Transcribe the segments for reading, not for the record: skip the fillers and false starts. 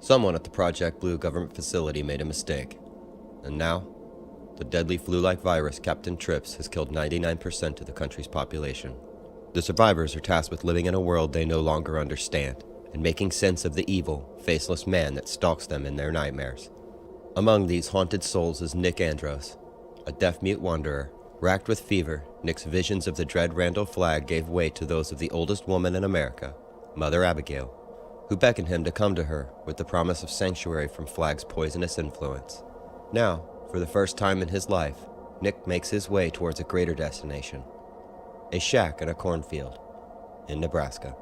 Someone at the Project Blue government facility made a mistake. And now, the deadly flu-like virus Captain Trips has killed 99% of the country's population. The survivors are tasked with living in a world they no longer understand, and making sense of the evil, faceless man that stalks them in their nightmares. Among these haunted souls is Nick Andros, a deaf-mute wanderer. Racked with fever, Nick's visions of the dread Randall Flagg gave way to those of the oldest woman in America, Mother Abigail, who beckoned him to come to her with the promise of sanctuary from Flagg's poisonous influence. Now, for the first time in his life, Nick makes his way towards a greater destination, a shack in a cornfield in Nebraska.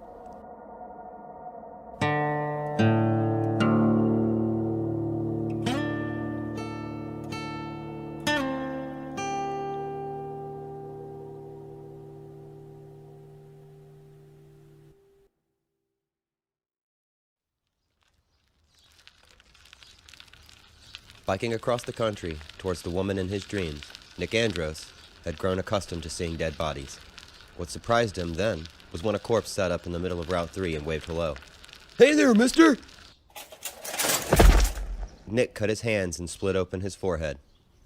Biking across the country towards the woman in his dreams, Nick Andros had grown accustomed to seeing dead bodies. What surprised him then was when a corpse sat up in the middle of Route 3 and waved hello. "Hey there, mister!" Nick cut his hands and split open his forehead.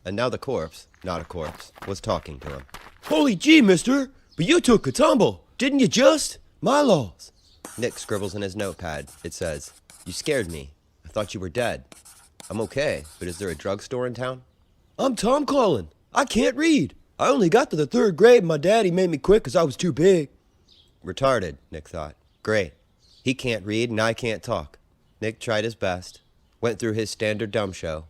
And now the corpse, not a corpse, was talking to him. "Holy gee, mister! But you took a tumble, didn't you just? My laws!" Nick scribbles in his notepad. It says, "You scared me. I thought you were dead. I'm okay, but is there a drugstore in town?" "I'm Tom Cullen. I can't read. I only got to the 3rd grade and my daddy made me quit because I was too big." Retarded, Nick thought. Great. He can't read and I can't talk. Nick tried his best, went through his standard dumb show,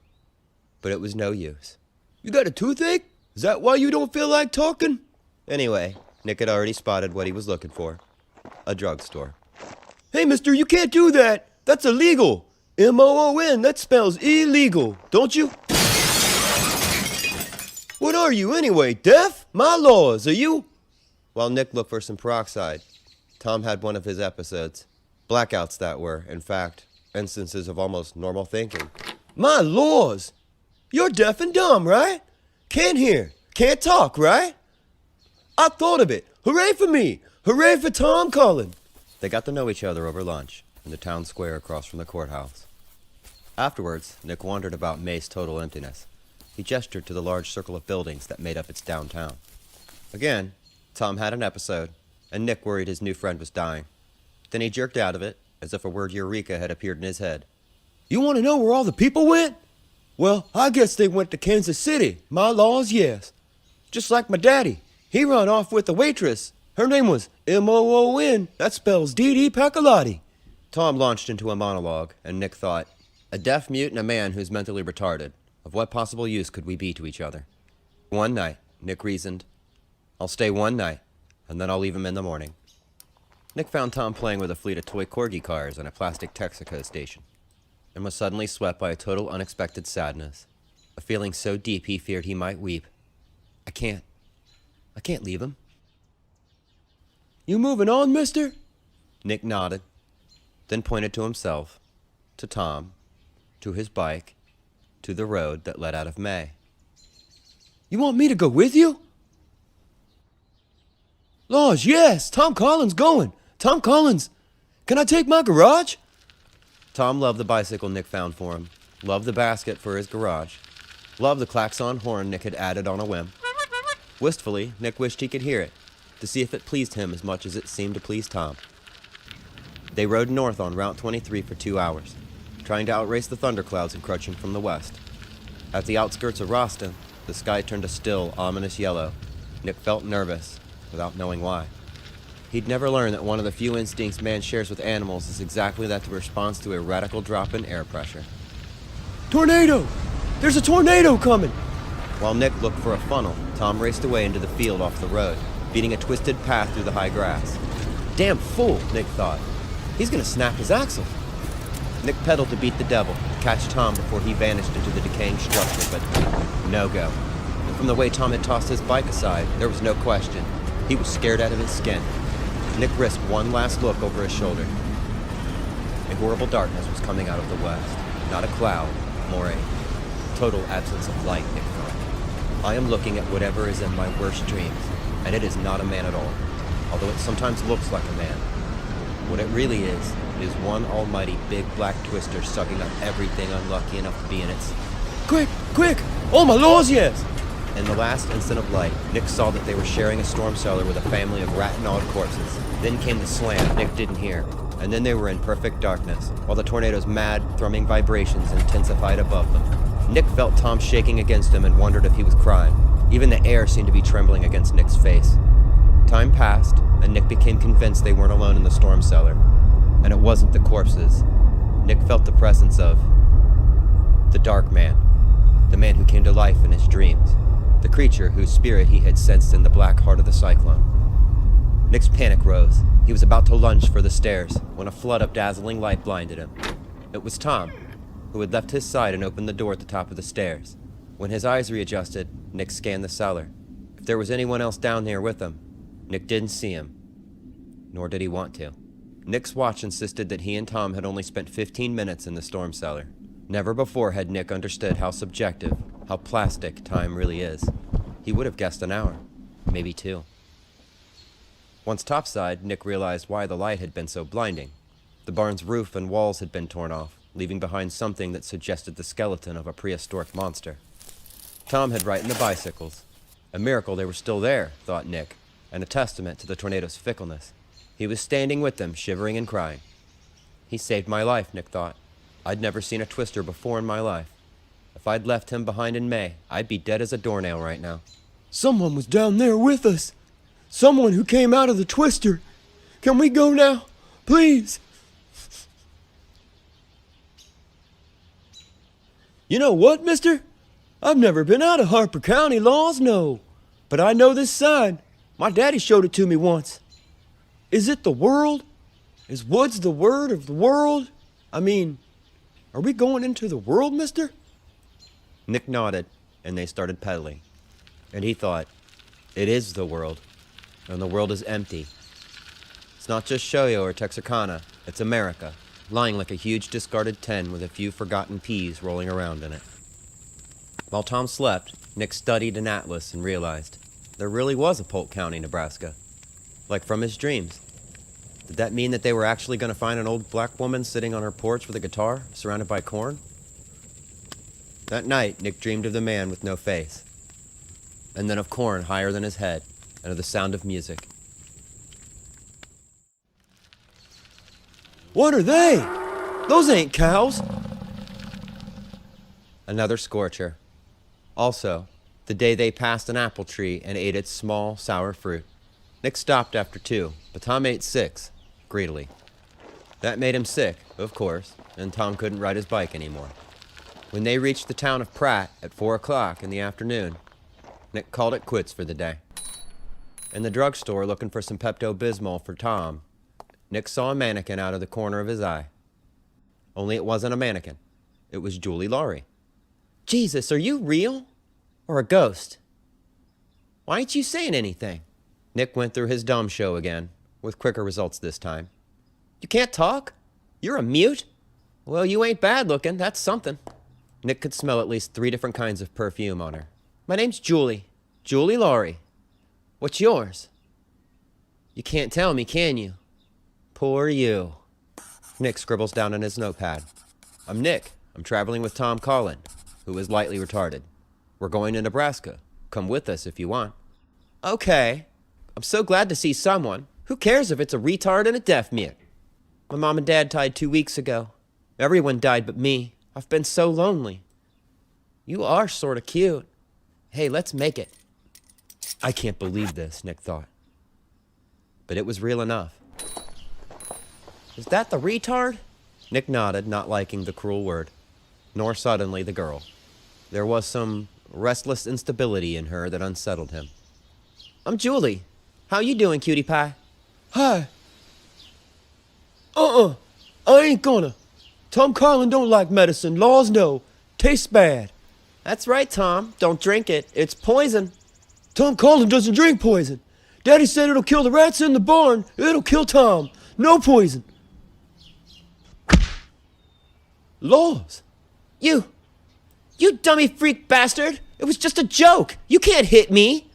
but it was no use. "You got a toothache? Is that why you don't feel like talking?" Anyway, Nick had already spotted what he was looking for. A drugstore. "Hey, mister, you can't do that. That's illegal. M-O-O-N, that spells illegal, don't you?" "What are you anyway, deaf? My laws, are you?" While Nick looked for some peroxide, Tom had one of his episodes. Blackouts that were, in fact, instances of almost normal thinking. "My laws! You're deaf and dumb, right? Can't hear, can't talk, right? I thought of it. Hooray for me! Hooray for Tom Cullen!" They got to know each other over lunch in the town square across from the courthouse. Afterwards, Nick wandered about May's total emptiness. He gestured to the large circle of buildings that made up its downtown. Again, Tom had an episode, and Nick worried his new friend was dying. Then he jerked out of it, as if a word Eureka had appeared in his head. "You want to know where all the people went? Well, I guess they went to Kansas City. My laws, yes. Just like my daddy. He run off with the waitress. Her name was M-O-O-N. That spells Dee Pacalotti." Tom launched into a monologue, and Nick thought, a deaf mute and a man who's mentally retarded. Of what possible use could we be to each other? One night, Nick reasoned. I'll stay one night, and then I'll leave him in the morning. Nick found Tom playing with a fleet of toy corgi cars on a plastic Texaco station, and was suddenly swept by a total unexpected sadness, a feeling so deep he feared he might weep. I can't leave him." "You moving on, mister?" Nick nodded, then pointed to himself, to Tom, to his bike, to the road that led out of May. "You want me to go with you?" "Laws, yes, Tom Cullen's going. Tom Cullen's. Can I take my garage?" Tom loved the bicycle Nick found for him, loved the basket for his garage, loved the klaxon horn Nick had added on a whim. Wistfully, Nick wished he could hear it, to see if it pleased him as much as it seemed to please Tom. They rode north on Route 23 for 2 hours, trying to outrace the thunderclouds encroaching from the west. At the outskirts of Roston, the sky turned a still, ominous yellow. Nick felt nervous, without knowing why. He'd never learned that one of the few instincts man shares with animals is exactly that, the response to a radical drop in air pressure. "Tornado! There's a tornado coming!" While Nick looked for a funnel, Tom raced away into the field off the road, beating a twisted path through the high grass. Damn fool, Nick thought. He's gonna snap his axle. Nick pedaled to beat the devil, to catch Tom before he vanished into the decaying structure, but no go. And from the way Tom had tossed his bike aside, there was no question. He was scared out of his skin. Nick risked one last look over his shoulder. A horrible darkness was coming out of the west. Not a cloud, more a total absence of light, Nick thought. I am looking at whatever is in my worst dreams, and it is not a man at all, although it sometimes looks like a man. What it really is one almighty big black twister sucking up everything unlucky enough to be in its... Quick! Quick! Oh my laws, yes! In the last instant of light, Nick saw that they were sharing a storm cellar with a family of rat-gnawed corpses. Then came the slam Nick didn't hear, and then they were in perfect darkness, while the tornado's mad, thrumming vibrations intensified above them. Nick felt Tom shaking against him and wondered if he was crying. Even the air seemed to be trembling against Nick's face. Time passed, and Nick became convinced they weren't alone in the storm cellar. And it wasn't the corpses. Nick felt the presence of... the Dark Man. The man who came to life in his dreams. The creature whose spirit he had sensed in the black heart of the cyclone. Nick's panic rose. He was about to lunge for the stairs when a flood of dazzling light blinded him. It was Tom, who had left his side and opened the door at the top of the stairs. When his eyes readjusted, Nick scanned the cellar. If there was anyone else down there with him, Nick didn't see him. Nor did he want to. Nick's watch insisted that he and Tom had only spent 15 minutes in the storm cellar. Never before had Nick understood how subjective, how plastic time really is. He would have guessed an hour, maybe 2. Once topside, Nick realized why the light had been so blinding. The barn's roof and walls had been torn off, leaving behind something that suggested the skeleton of a prehistoric monster. Tom had ridden the bicycles. A miracle they were still there, thought Nick, and a testament to the tornado's fickleness. He was standing with them, shivering and crying. He saved my life, Nick thought. I'd never seen a twister before in my life. If I'd left him behind in May, I'd be dead as a doornail right now. Someone was down there with us. Someone who came out of the twister. Can we go now? Please. You know what, mister? I've never been out of Harper County, laws no. But I know this sign. My daddy showed it to me once. Is it the world? Is woods the word of the world? I mean, are we going into the world, mister? Nick nodded, and they started pedaling. And he thought, it is the world, and the world is empty. It's not just Shoyo or Texarkana, it's America, lying like a huge discarded tin with a few forgotten peas rolling around in it. While Tom slept, Nick studied an atlas and realized there really was a Polk County, Nebraska. Like from his dreams. Did that mean that they were actually going to find an old black woman sitting on her porch with a guitar, surrounded by corn? That night, Nick dreamed of the man with no face, and then of corn higher than his head, and of the sound of music. What are they? Those ain't cows. Another scorcher. Also, the day they passed an apple tree and ate its small, sour fruit. Nick stopped after 2, but Tom ate 6, greedily. That made him sick, of course, and Tom couldn't ride his bike anymore. When they reached the town of Pratt at 4 o'clock in the afternoon, Nick called it quits for the day. In the drugstore looking for some Pepto-Bismol for Tom, Nick saw a mannequin out of the corner of his eye. Only it wasn't a mannequin. It was Julie Laurie. Jesus, are you real? Or a ghost? Why ain't you saying anything? Nick went through his dumb show again, with quicker results this time. You can't talk? You're a mute? Well, you ain't bad looking, that's something. Nick could smell at least 3 different kinds of perfume on her. My name's Julie. Julie Laurie. What's yours? You can't tell me, can you? Poor you. Nick scribbles down on his notepad. I'm Nick. I'm traveling with Tom Collin, who is lightly retarded. We're going to Nebraska. Come with us if you want. Okay. I'm so glad to see someone. Who cares if it's a retard and a deaf mute? My mom and dad died 2 weeks ago. Everyone died but me. I've been so lonely. You are sort of cute. Hey, let's make it. I can't believe this, Nick thought. But it was real enough. Is that the retard? Nick nodded, not liking the cruel word. Nor suddenly the girl. There was some restless instability in her that unsettled him. I'm Julie. How you doing, cutie pie? Hi. I ain't gonna. Tom Collin don't like medicine. Laws no. Tastes bad. That's right, Tom. Don't drink it. It's poison. Tom Collin doesn't drink poison. Daddy said it'll kill the rats in the barn. It'll kill Tom. No poison. Laws. You dummy freak bastard! It was just a joke! You can't hit me!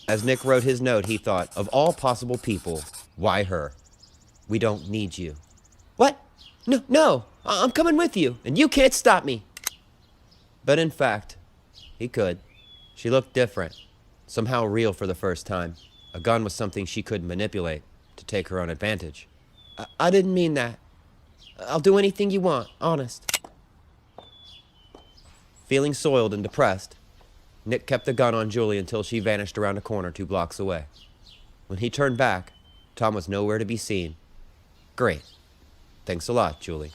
As Nick wrote his note, he thought, of all possible people, why her? We don't need you. What? No, I'm coming with you, and you can't stop me. But in fact, he could. She looked different, somehow real for the first time. A gun was something she could manipulate to take her own advantage. I didn't mean that. I'll do anything you want, honest. Feeling soiled and depressed, Nick kept the gun on Julie until she vanished around a corner 2 blocks away. When he turned back, Tom was nowhere to be seen. Great. Thanks a lot, Julie.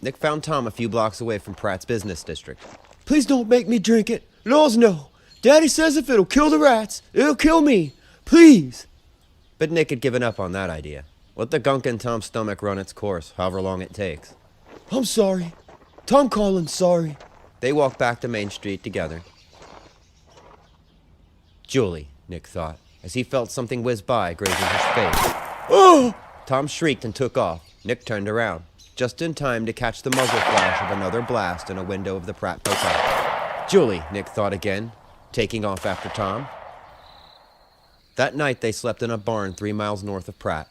Nick found Tom a few blocks away from Pratt's business district. Please don't make me drink it. Laws no. Daddy says if it'll kill the rats, it'll kill me. Please. But Nick had given up on that idea. Let the gunk in Tom's stomach run its course, however long it takes. I'm sorry. Tom Collins, sorry. They walked back to Main Street together. Julie, Nick thought, as he felt something whiz by, grazing his face. Oh! Tom shrieked and took off. Nick turned around, just in time to catch the muzzle flash of another blast in a window of the Pratt Hotel. Julie, Nick thought again, taking off after Tom. That night they slept in a barn 3 miles north of Pratt.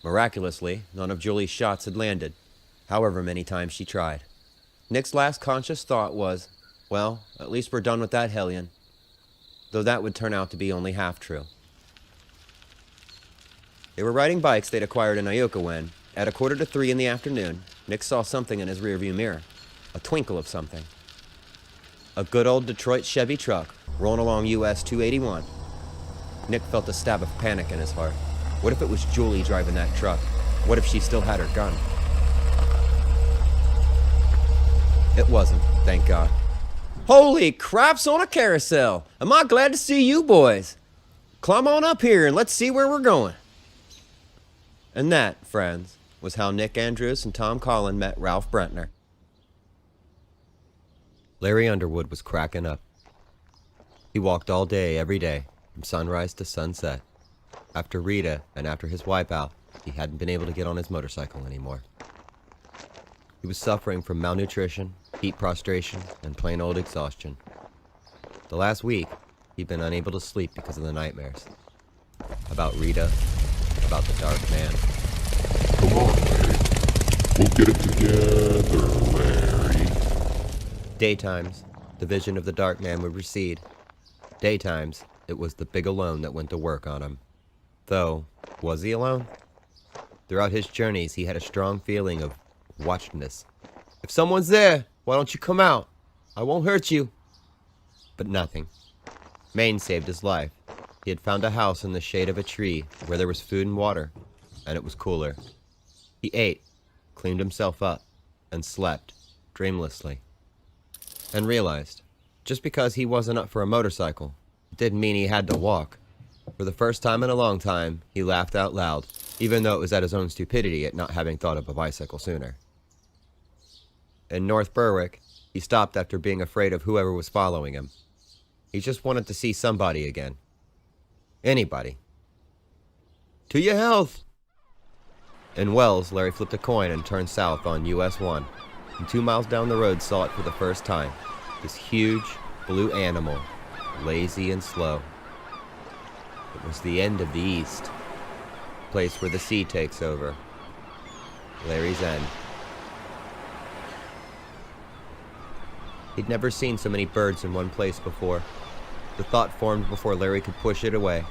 Miraculously, none of Julie's shots had landed, however many times she tried. Nick's last conscious thought was, well, at least we're done with that hellion. Though that would turn out to be only half true. They were riding bikes they'd acquired in Iuka when, at 2:45 in the afternoon, Nick saw something in his rearview mirror. A twinkle of something. A good old Detroit Chevy truck, rolling along US 281. Nick felt a stab of panic in his heart. What if it was Julie driving that truck? What if she still had her gun? It wasn't, thank God. Holy craps on a carousel! Am I glad to see you boys! Climb on up here and let's see where we're going. And that, friends, was how Nick Andrews and Tom Collin met Ralph Brentner. Larry Underwood was cracking up. He walked all day, every day, from sunrise to sunset. After Rita and after his wipeout, he hadn't been able to get on his motorcycle anymore. He was suffering from malnutrition, heat prostration, and plain old exhaustion. The last week, he'd been unable to sleep because of the nightmares. About Rita, about the Dark Man. Come on, Larry. We'll get it together, Larry. Daytimes, the vision of the Dark Man would recede. Daytimes, it was the big alone that went to work on him. Though, was he alone? Throughout his journeys, he had a strong feeling of watchedness. If someone's there, why don't you come out? I won't hurt you. But nothing. Maine saved his life. He had found a house in the shade of a tree where there was food and water, and it was cooler. He ate, cleaned himself up, and slept, dreamlessly. And realized, just because he wasn't up for a motorcycle, it didn't mean he had to walk. For the first time in a long time, he laughed out loud, even though it was at his own stupidity at not having thought of a bicycle sooner. In North Berwick, he stopped after being afraid of whoever was following him. He just wanted to see somebody again. Anybody. To your health! In Wells, Larry flipped a coin and turned south on US 1, and 2 miles down the road saw it for the first time. This huge, blue animal, lazy and slow. It was the end of the East, place where the sea takes over. Larry's end. He'd never seen so many birds in one place before. The thought formed before Larry could push it away.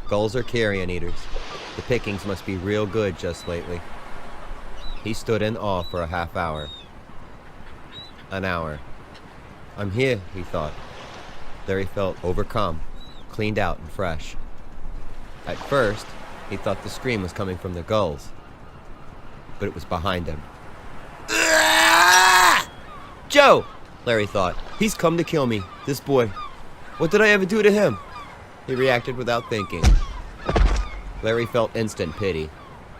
Gulls are carrion eaters. The pickings must be real good just lately. He stood in awe for a half hour. An hour. I'm here, he thought. Larry felt overcome, cleaned out and fresh. At first, he thought the scream was coming from the gulls, but it was behind him. Joe! Larry thought. He's come to kill me, this boy. What did I ever do to him? He reacted without thinking. Larry felt instant pity.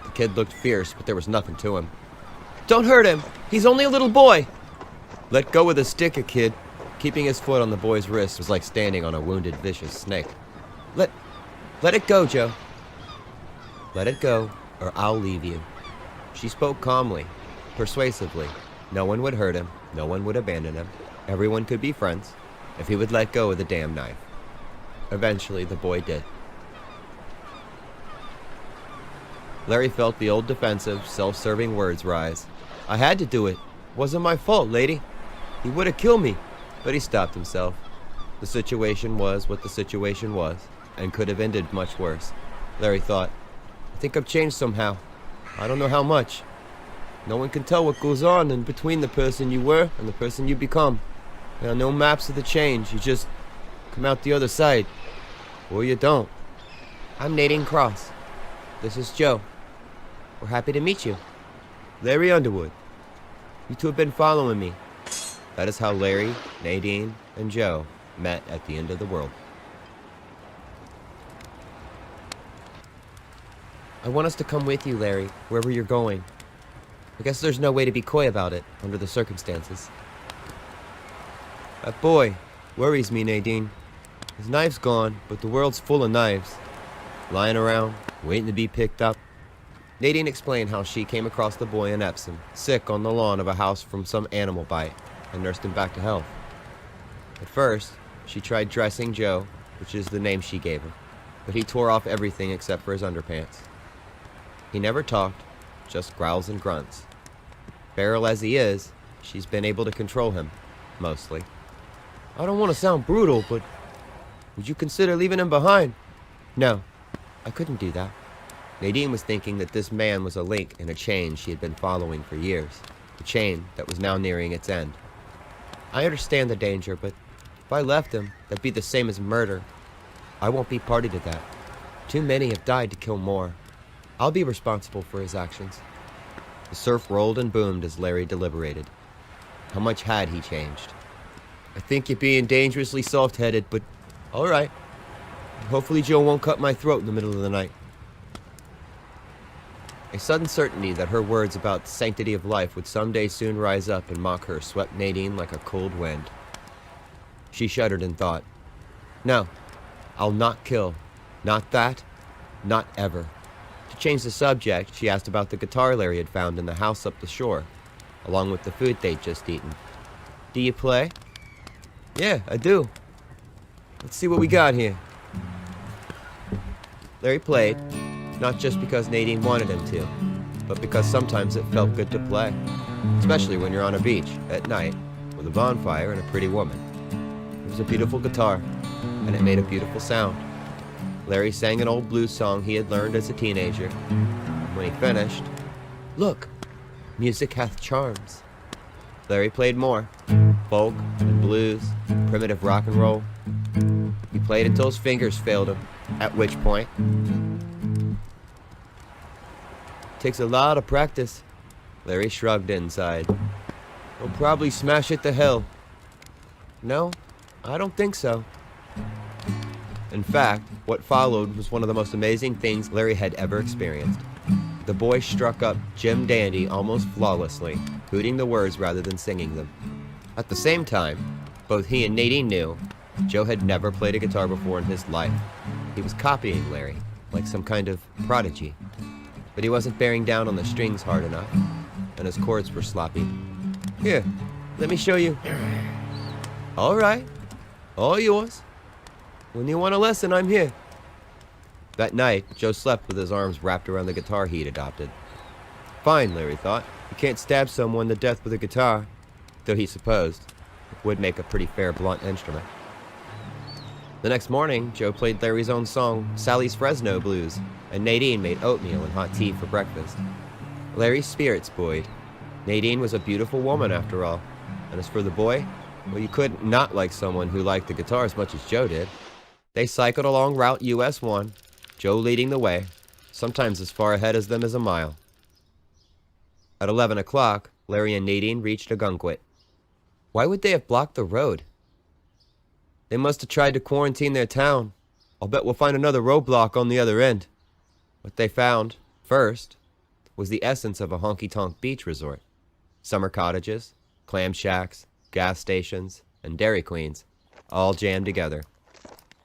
The kid looked fierce, but there was nothing to him. Don't hurt him! He's only a little boy! Let go with a stick, kid. Keeping his foot on the boy's wrist was like standing on a wounded, vicious snake. Let it go, Joe. Let it go, or I'll leave you. She spoke calmly, persuasively. No one would hurt him. No one would abandon him. Everyone could be friends if he would let go of the damn knife. Eventually, the boy did. Larry felt the old defensive, self-serving words rise. I had to do it. Wasn't my fault, lady. He would have killed me. But he stopped himself. The situation was what the situation was, and could have ended much worse. Larry thought, I think I've changed somehow. I don't know how much. No one can tell what goes on in between the person you were and the person you become. There are no maps of the change. You just come out the other side. Or you don't. I'm Nadine Cross. This is Joe. We're happy to meet you. Larry Underwood. You two have been following me. That is how Larry, Nadine, and Joe met at the end of the world. I want us to come with you, Larry, wherever you're going. I guess there's no way to be coy about it, under the circumstances. That boy worries me, Nadine. His knife's gone, but the world's full of knives. Lying around, waiting to be picked up. Nadine explained how she came across the boy in Epsom, sick on the lawn of a house from some animal bite, and nursed him back to health. At first, she tried dressing Joe, which is the name she gave him, but he tore off everything except for his underpants. He never talked, just growls and grunts. Feral as he is, she's been able to control him, mostly. I don't want to sound brutal, but would you consider leaving him behind? No, I couldn't do that. Nadine was thinking that this man was a link in a chain she had been following for years, a chain that was now nearing its end. I understand the danger, but if I left him, that'd be the same as murder. I won't be party to that. Too many have died to kill more. I'll be responsible for his actions. The surf rolled and boomed as Larry deliberated. How much had he changed? I think you're being dangerously soft-headed, but all right. Hopefully Joe won't cut my throat in the middle of the night. A sudden certainty that her words about the sanctity of life would someday soon rise up and mock her swept Nadine like a cold wind. She shuddered and thought, no, I'll not kill. Not that, not ever. To change the subject, she asked about the guitar Larry had found in the house up the shore, along with the food they'd just eaten. Do you play? Yeah, I do. Let's see what we got here. Larry played, not just because Nadine wanted him to, but because sometimes it felt good to play, especially when you're on a beach at night with a bonfire and a pretty woman. It was a beautiful guitar, and it made a beautiful sound. Larry sang an old blues song he had learned as a teenager. When he finished, look, music hath charms. Larry played more, folk and blues, primitive rock and roll. He played until his fingers failed him, at which point, takes a lot of practice. Larry shrugged inside. He'll probably smash it to hell. No, I don't think so. In fact, what followed was one of the most amazing things Larry had ever experienced. The boy struck up Jim Dandy almost flawlessly, hooting the words rather than singing them. At the same time, both he and Nadine knew Joe had never played a guitar before in his life. He was copying Larry, like some kind of prodigy. But he wasn't bearing down on the strings hard enough, and his chords were sloppy. Here, let me show you. All right, all yours. When you want a lesson, I'm here. That night, Joe slept with his arms wrapped around the guitar he'd adopted. Fine, Larry thought. You can't stab someone to death with a guitar, though he supposed it would make a pretty fair blunt instrument. The next morning, Joe played Larry's own song, Sally's Fresno Blues, and Nadine made oatmeal and hot tea for breakfast. Larry's spirits buoyed. Nadine was a beautiful woman, after all. And as for the boy, well, you couldn't not like someone who liked the guitar as much as Joe did. They cycled along Route US 1, Joe leading the way, sometimes as far ahead as them as a mile. At 11 o'clock, Larry and Nadine reached Ogunquit. Why would they have blocked the road? They must have tried to quarantine their town. I'll bet we'll find another roadblock on the other end. What they found, first, was the essence of a honky-tonk beach resort. Summer cottages, clam shacks, gas stations, and Dairy Queens, all jammed together.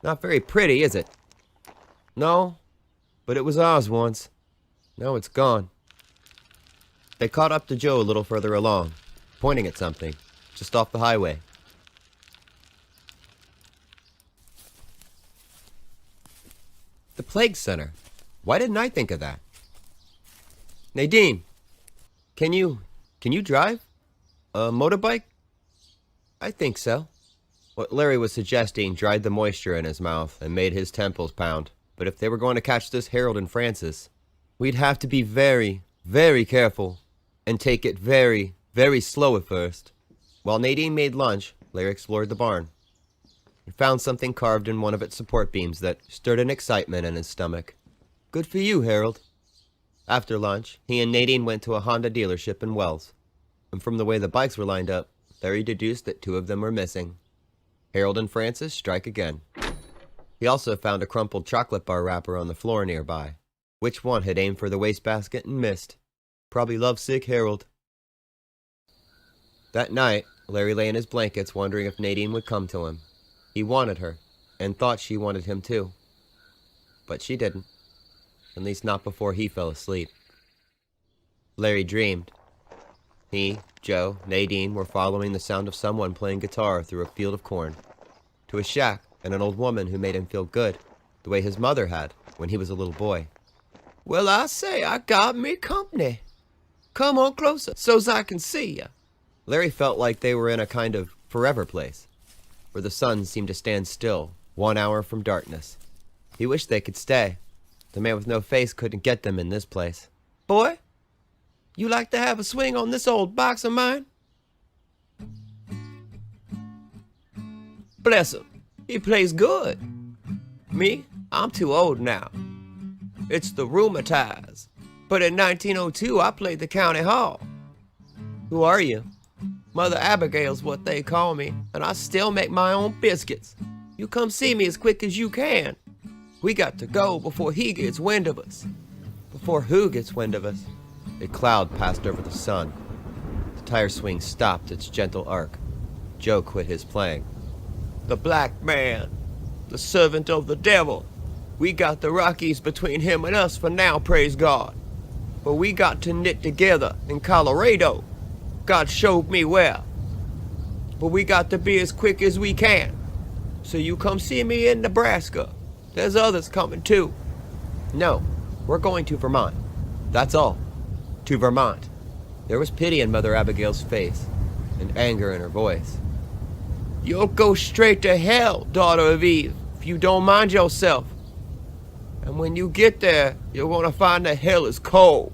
Not very pretty, is it? No, but it was ours once. Now it's gone. They caught up to Joe a little further along, pointing at something, just off the highway. The Plague Center. Why didn't I think of that? Nadine, can you drive? A motorbike? I think so. What Larry was suggesting dried the moisture in his mouth and made his temples pound. But if they were going to catch this Harold and Francis, we'd have to be very, very careful and take it very, very slow at first. While Nadine made lunch, Larry explored the barn. He found something carved in one of its support beams that stirred an excitement in his stomach. Good for you, Harold. After lunch, he and Nadine went to a Honda dealership in Wells. And from the way the bikes were lined up, Larry deduced that 2 of them were missing. Harold and Francis strike again. He also found a crumpled chocolate bar wrapper on the floor nearby. Which one had aimed for the wastebasket and missed? Probably lovesick Harold. That night, Larry lay in his blankets wondering if Nadine would come to him. He wanted her, and thought she wanted him too. But she didn't. At least not before he fell asleep. Larry dreamed. He, Joe, Nadine were following the sound of someone playing guitar through a field of corn, to a shack and an old woman who made him feel good, the way his mother had when he was a little boy. Well, I say, I got me company. Come on closer, so's I can see ya. Larry felt like they were in a kind of forever place, where the sun seemed to stand still, 1 hour from darkness. He wished they could stay. The man with no face couldn't get them in this place. Boy, you like to have a swing on this old box of mine? Bless him, he plays good. Me, I'm too old now. It's the rheumatize. But in 1902, I played the county hall. Who are you? Mother Abigail's what they call me, and I still make my own biscuits. You come see me as quick as you can. We got to go before he gets wind of us. Before who gets wind of us? A cloud passed over the sun. The tire swing stopped its gentle arc. Joe quit his playing. The black man, the servant of the devil. We got the Rockies between him and us for now, praise God. But we got to knit together in Colorado. God showed me where. But we got to be as quick as we can. So you come see me in Nebraska. There's others coming too. No, we're going to Vermont. That's all. To Vermont. There was pity in Mother Abigail's face, and anger in her voice. You'll go straight to hell, daughter of Eve, if you don't mind yourself. And when you get there, you're going to find that hell is cold.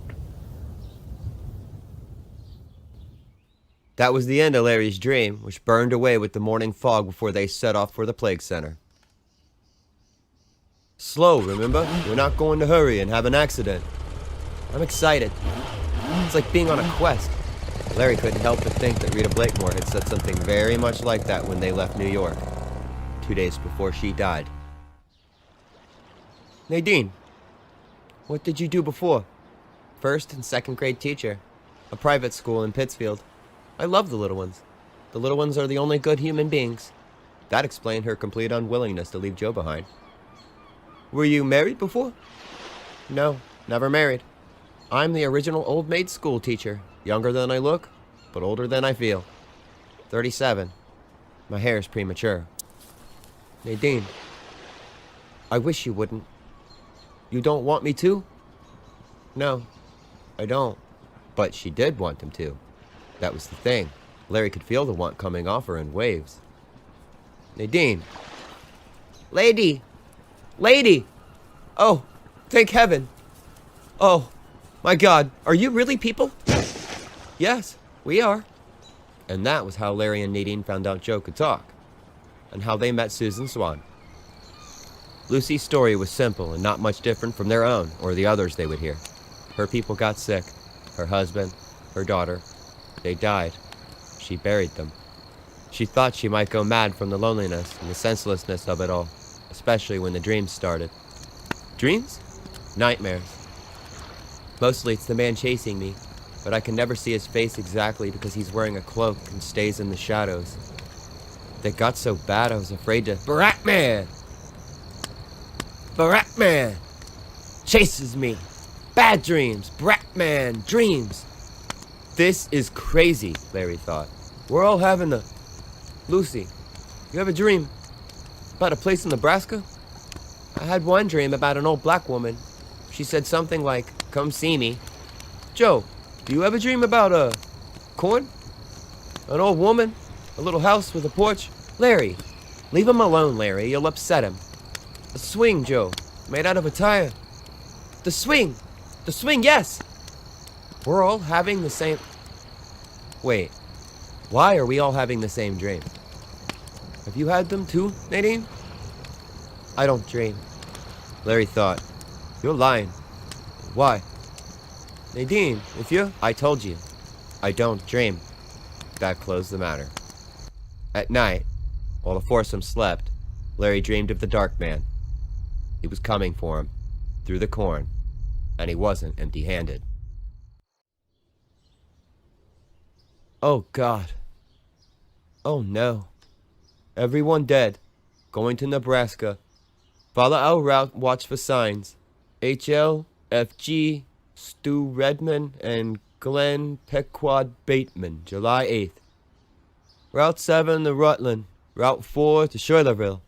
That was the end of Larry's dream, which burned away with the morning fog before they set off for the plague center. Slow, remember? We're not going to hurry and have an accident. I'm excited. It's like being on a quest. Larry couldn't help but think that Rita Blakemore had said something very much like that when they left New York, 2 days before she died. Nadine, what did you do before? First and second grade teacher, a private school in Pittsfield. I love the little ones. The little ones are the only good human beings. That explained her complete unwillingness to leave Joe behind. Were you married before? No, never married. I'm the original old maid school teacher, younger than I look, but older than I feel. 37. My hair's premature. Nadine, I wish you wouldn't. You don't want me to? No, I don't. But she did want him to. That was the thing. Larry could feel the want coming off her in waves. Nadine. Lady! Lady! Oh, thank heaven. Oh, my God, are you really people? Yes, we are. And that was how Larry and Nadine found out Joe could talk, and how they met Susan Swan. Lucy's story was simple and not much different from their own or the others they would hear. Her people got sick. Her husband, her daughter. They died. She buried them. She thought she might go mad from the loneliness and the senselessness of it all, especially when the dreams started. Dreams? Nightmares. Mostly it's the man chasing me, but I can never see his face exactly because he's wearing a cloak and stays in the shadows. They got so bad I was afraid to... Baratman! Baratman! Chases me. Bad dreams. Baratman dreams. This is crazy, Larry thought. We're all having a... Lucy, you have a dream about a place in Nebraska? I had one dream about an old black woman. She said something like, come see me. Joe, do you ever dream about, corn? An old woman? A little house with a porch? Larry, leave him alone, Larry. You'll upset him. A swing, Joe, made out of a tire. The swing! The swing, yes! We're all having the same... Wait, why are we all having the same dream? Have you had them too, Nadine? I don't dream. Larry thought. You're lying. Why? Nadine, if you... I told you, I don't dream. That closed the matter. At night, while the foursome slept, Larry dreamed of the Dark Man. He was coming for him, through the corn, and he wasn't empty-handed. Oh, God. Oh, no. Everyone dead. Going to Nebraska. Follow our route, watch for signs. HL, FG, Stu Redman, and Glenn Pequod Bateman, July 8th. Route 7 to Rutland. Route 4 to Schuylerville.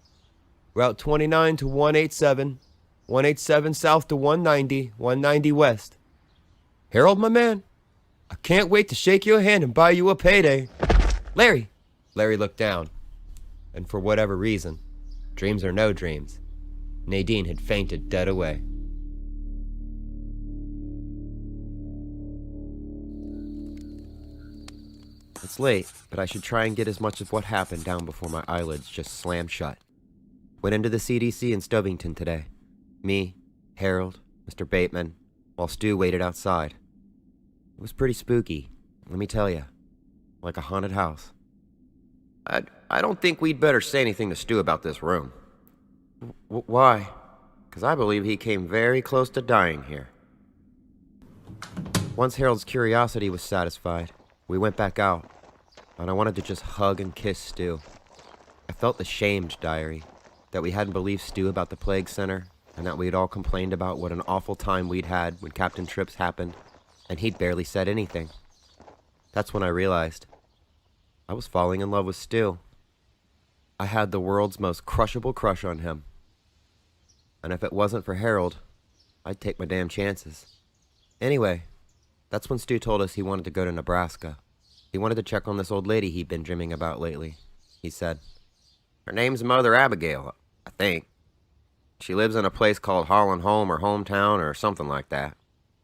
Route 29 to 187. 187 south to 190. 190 west. Harold, my man, I can't wait to shake your hand and buy you a payday. Larry! Larry looked down, and for whatever reason, dreams or no dreams, Nadine had fainted dead away. It's late, but I should try and get as much of what happened down before my eyelids just slam shut. Went into the CDC in Stovington today. Me, Harold, Mr. Bateman, while Stu waited outside. It was pretty spooky, let me tell you. Like a haunted house. I don't think we'd better say anything to Stu about this room. Why? Because I believe he came very close to dying here. Once Harold's curiosity was satisfied, we went back out, and I wanted to just hug and kiss Stu. I felt ashamed, Diary, that we hadn't believed Stu about the Plague Center, and that we'd all complained about what an awful time we'd had when Captain Trips happened, and he'd barely said anything. That's when I realized I was falling in love with Stu. I had the world's most crushable crush on him. And if it wasn't for Harold, I'd take my damn chances. Anyway, that's when Stu told us he wanted to go to Nebraska. He wanted to check on this old lady he'd been dreaming about lately, he said. Her name's Mother Abigail, I think. She lives in a place called Holland Home or Hometown or something like that,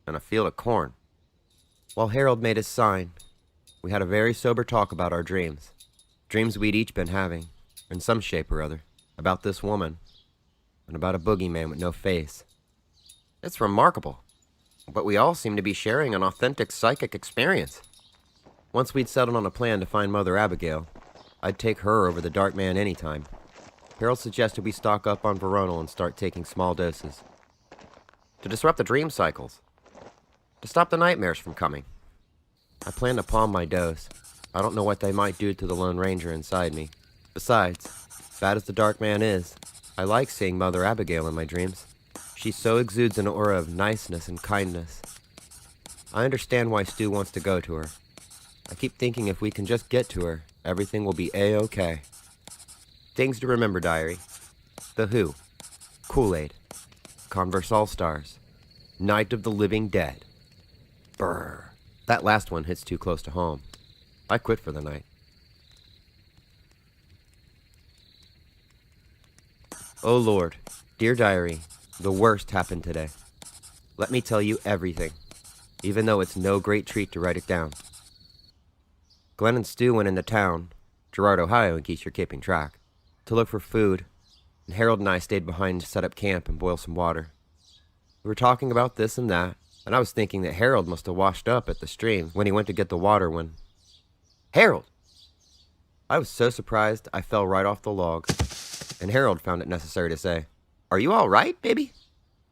in a field of corn. While Harold made his sign, we had a very sober talk about our dreams. Dreams we'd each been having, in some shape or other, about this woman, and about a boogeyman with no face. It's remarkable, but we all seem to be sharing an authentic psychic experience. Once we'd settled on a plan to find Mother Abigail, I'd take her over the Dark Man anytime. Harold suggested we stock up on Veronal and start taking small doses. To disrupt the dream cycles. To stop the nightmares from coming. I plan to palm my dose. I don't know what they might do to the Lone Ranger inside me. Besides, bad as the Dark Man is, I like seeing Mother Abigail in my dreams. She so exudes an aura of niceness and kindness. I understand why Stu wants to go to her. I keep thinking if we can just get to her, everything will be A-OK. Things to remember, Diary. The Who. Kool-Aid. Converse All-Stars. Night of the Living Dead. Brr. That last one hits too close to home. I quit for the night. Oh Lord, dear Diary, the worst happened today. Let me tell you everything, even though it's no great treat to write it down. Glenn and Stu went into town, Girard, Ohio, in case you're keeping track, to look for food, and Harold and I stayed behind to set up camp and boil some water. We were talking about this and that, and I was thinking that Harold must have washed up at the stream when he went to get the water when... Harold! I was so surprised I fell right off the log, and Harold found it necessary to say, "Are you all right, baby?"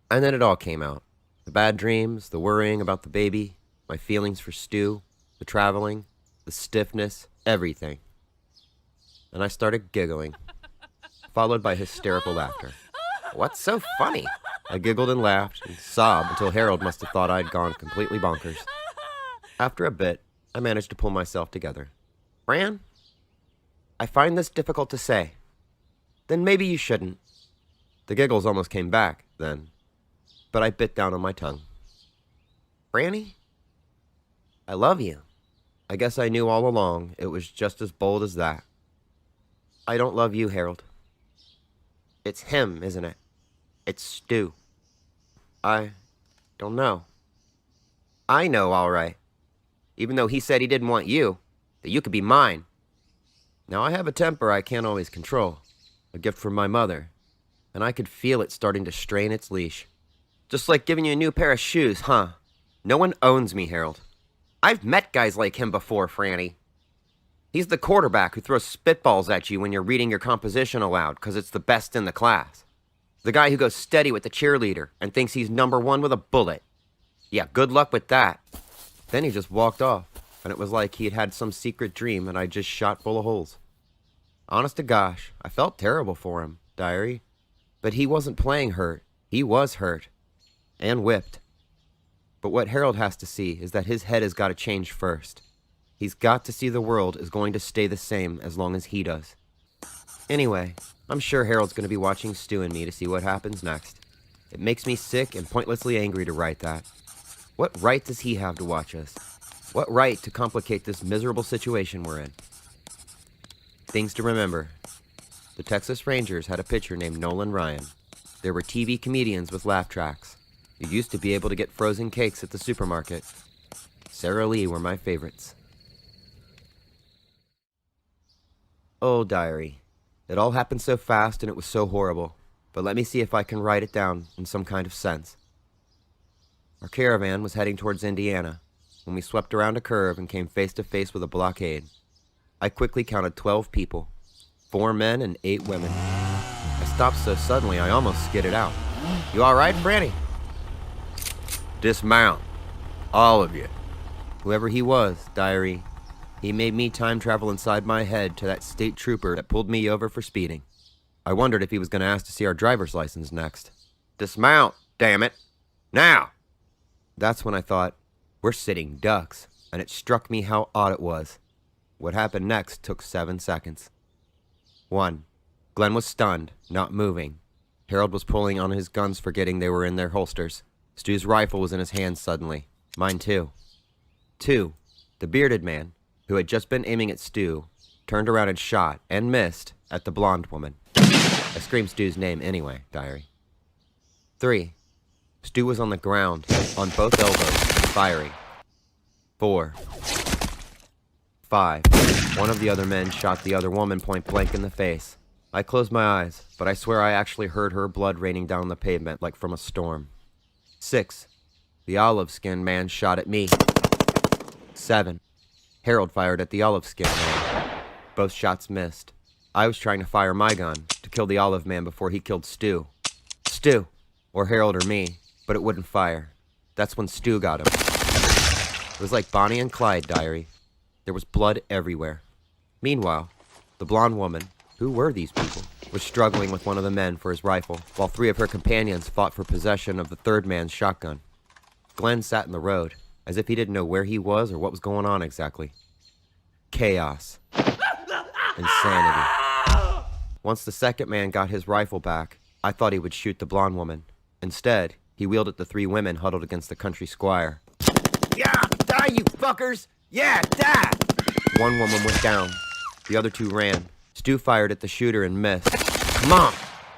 And then it all came out. The bad dreams, the worrying about the baby, my feelings for Stu, the traveling, the stiffness, everything. And I started giggling, followed by hysterical laughter. What's so funny? I giggled and laughed and sobbed until Harold must have thought I'd gone completely bonkers. After a bit, I managed to pull myself together. Fran, I find this difficult to say. Then maybe you shouldn't. The giggles almost came back then, but I bit down on my tongue. Franny, I love you. I guess I knew all along it was just as bold as that. I don't love you, Harold. It's him, isn't it? It's Stu. I don't know. I know, all right. Even though he said he didn't want you, that you could be mine. Now, I have a temper I can't always control, a gift from my mother, and I could feel it starting to strain its leash. Just like giving you a new pair of shoes, huh? No one owns me, Harold. I've met guys like him before, Franny. He's the quarterback who throws spitballs at you when you're reading your composition aloud because it's the best in the class. The guy who goes steady with the cheerleader and thinks he's number one with a bullet. Yeah, good luck with that. Then he just walked off, and it was like he had had some secret dream and I just shot full of holes. Honest to gosh, I felt terrible for him, diary. But he wasn't playing hurt. He was hurt. And whipped. But what Harold has to see is that his head has got to change first. He's got to see the world is going to stay the same as long as he does. Anyway, I'm sure Harold's going to be watching Stu and me to see what happens next. It makes me sick and pointlessly angry to write that. What right does he have to watch us? What right to complicate this miserable situation we're in? Things to remember. The Texas Rangers had a pitcher named Nolan Ryan. There were TV comedians with laugh tracks. You used to be able to get frozen cakes at the supermarket. Sarah Lee were my favorites. Oh, diary. It all happened so fast and it was so horrible. But let me see if I can write it down in some kind of sense. Our caravan was heading towards Indiana when we swept around a curve and came face to face with a blockade. I quickly counted 12 people, 4 men and 8 women. I stopped so suddenly I almost skidded out. You all right, Franny? Dismount. All of you. Whoever he was, diary, he made me time travel inside my head to that state trooper that pulled me over for speeding. I wondered if he was going to ask to see our driver's license next. Dismount, damn it. Now! That's when I thought, we're sitting ducks, and it struck me how odd it was. What happened next took 7 seconds. 1. Glenn was stunned, not moving. Harold was pulling on his guns, forgetting they were in their holsters. Stu's rifle was in his hand suddenly. Mine too. 2. The bearded man, who had just been aiming at Stu, turned around and shot, and missed, at the blonde woman. I screamed Stu's name anyway, diary. 3. Stu was on the ground, on both elbows, firing. 4. 5. One of the other men shot the other woman point blank in the face. I closed my eyes, but I swear I actually heard her blood raining down the pavement like from a storm. 6. The olive-skinned man shot at me. 7. Harold fired at the olive-skinned man. Both shots missed. I was trying to fire my gun to kill the olive man before he killed Stu. Stu, or Harold or me, but it wouldn't fire. That's when Stu got him. It was like Bonnie and Clyde, diary. There was blood everywhere. Meanwhile, the blonde woman, who were these people, was struggling with one of the men for his rifle, while 3 of her companions fought for possession of the third man's shotgun. Glenn sat in the road, as if he didn't know where he was or what was going on exactly. Chaos. Insanity. Once the second man got his rifle back, I thought he would shoot the blonde woman. Instead, he wheeled at the 3 women huddled against the country squire. Yeah, die, you fuckers! Yeah, die! One woman went down. The other 2 ran. Stu fired at the shooter and missed. Come on!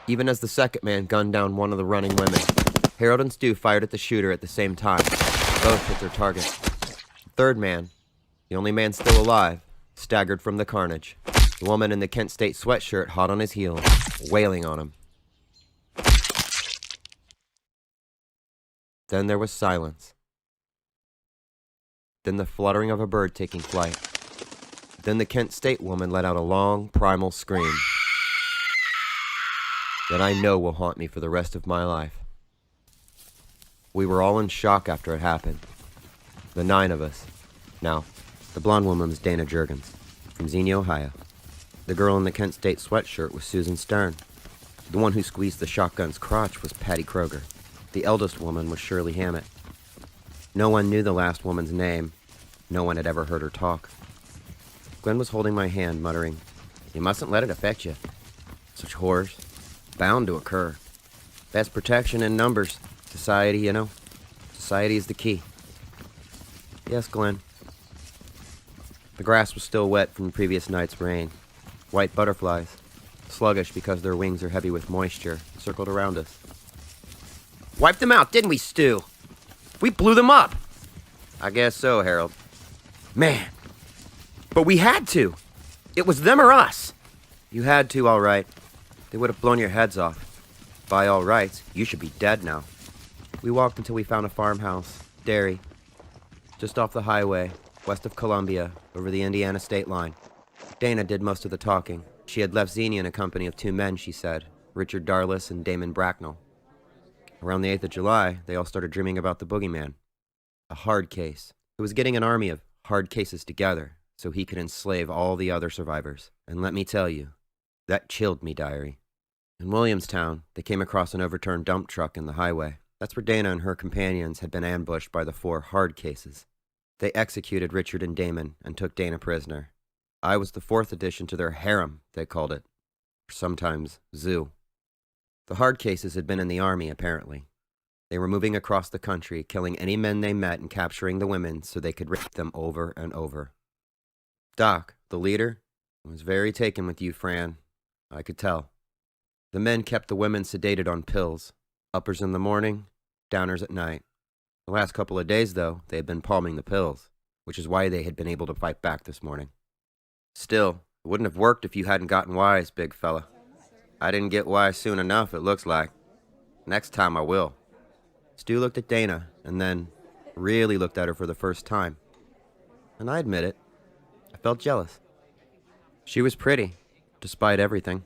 Even as the second man gunned down one of the running women. Harold and Stu fired at the shooter at the same time. Both hit their target. The third man, the only man still alive, staggered from the carnage. The woman in the Kent State sweatshirt hot on his heels, wailing on him. Then there was silence. Then the fluttering of a bird taking flight. Then the Kent State woman let out a long, primal scream that I know will haunt me for the rest of my life. We were all in shock after it happened. The 9 of us. Now, the blonde woman was Dana Juergens, from Xenia, Ohio. The girl in the Kent State sweatshirt was Susan Stern. The one who squeezed the shotgun's crotch was Patty Kroger. The eldest woman was Shirley Hammett. No one knew the last woman's name. No one had ever heard her talk. Glenn was holding my hand, muttering, "You mustn't let it affect you. Such horrors. Bound to occur. Best protection in numbers. Society, you know. Society is the key." Yes, Glenn. The grass was still wet from the previous night's rain. White butterflies, sluggish because their wings are heavy with moisture, circled around us. Wiped them out, didn't we, Stu? We blew them up! I guess so, Harold. Man. But we had to. It was them or us. You had to, all right. They would have blown your heads off. By all rights, you should be dead now. We walked until we found a farmhouse, dairy, just off the highway, west of Columbia, over the Indiana state line. Dana did most of the talking. She had left Xenia in a company of 2 men, she said, Richard Darless and Damon Bracknell. Around the 8th of July, they all started dreaming about the boogeyman. A hard case. It was getting an army of hard cases together so he could enslave all the other survivors. And let me tell you, that chilled me, diary. In Williamstown, they came across an overturned dump truck in the highway. That's where Dana and her companions had been ambushed by the 4 hard cases. They executed Richard and Damon and took Dana prisoner. I was the 4th addition to their harem, they called it. Or sometimes zoo. The hard cases had been in the army, apparently. They were moving across the country, killing any men they met and capturing the women so they could rape them over and over. Doc, the leader, was very taken with you, Fran. I could tell. The men kept the women sedated on pills. Uppers in the morning, downers at night. The last couple of days, though, they had been palming the pills, which is why they had been able to fight back this morning. Still, it wouldn't have worked if you hadn't gotten wise, big fella. I didn't get wise soon enough, it looks like. Next time I will. Stu looked at Dana, and then really looked at her for the first time. And I admit it, I felt jealous. She was pretty, despite everything.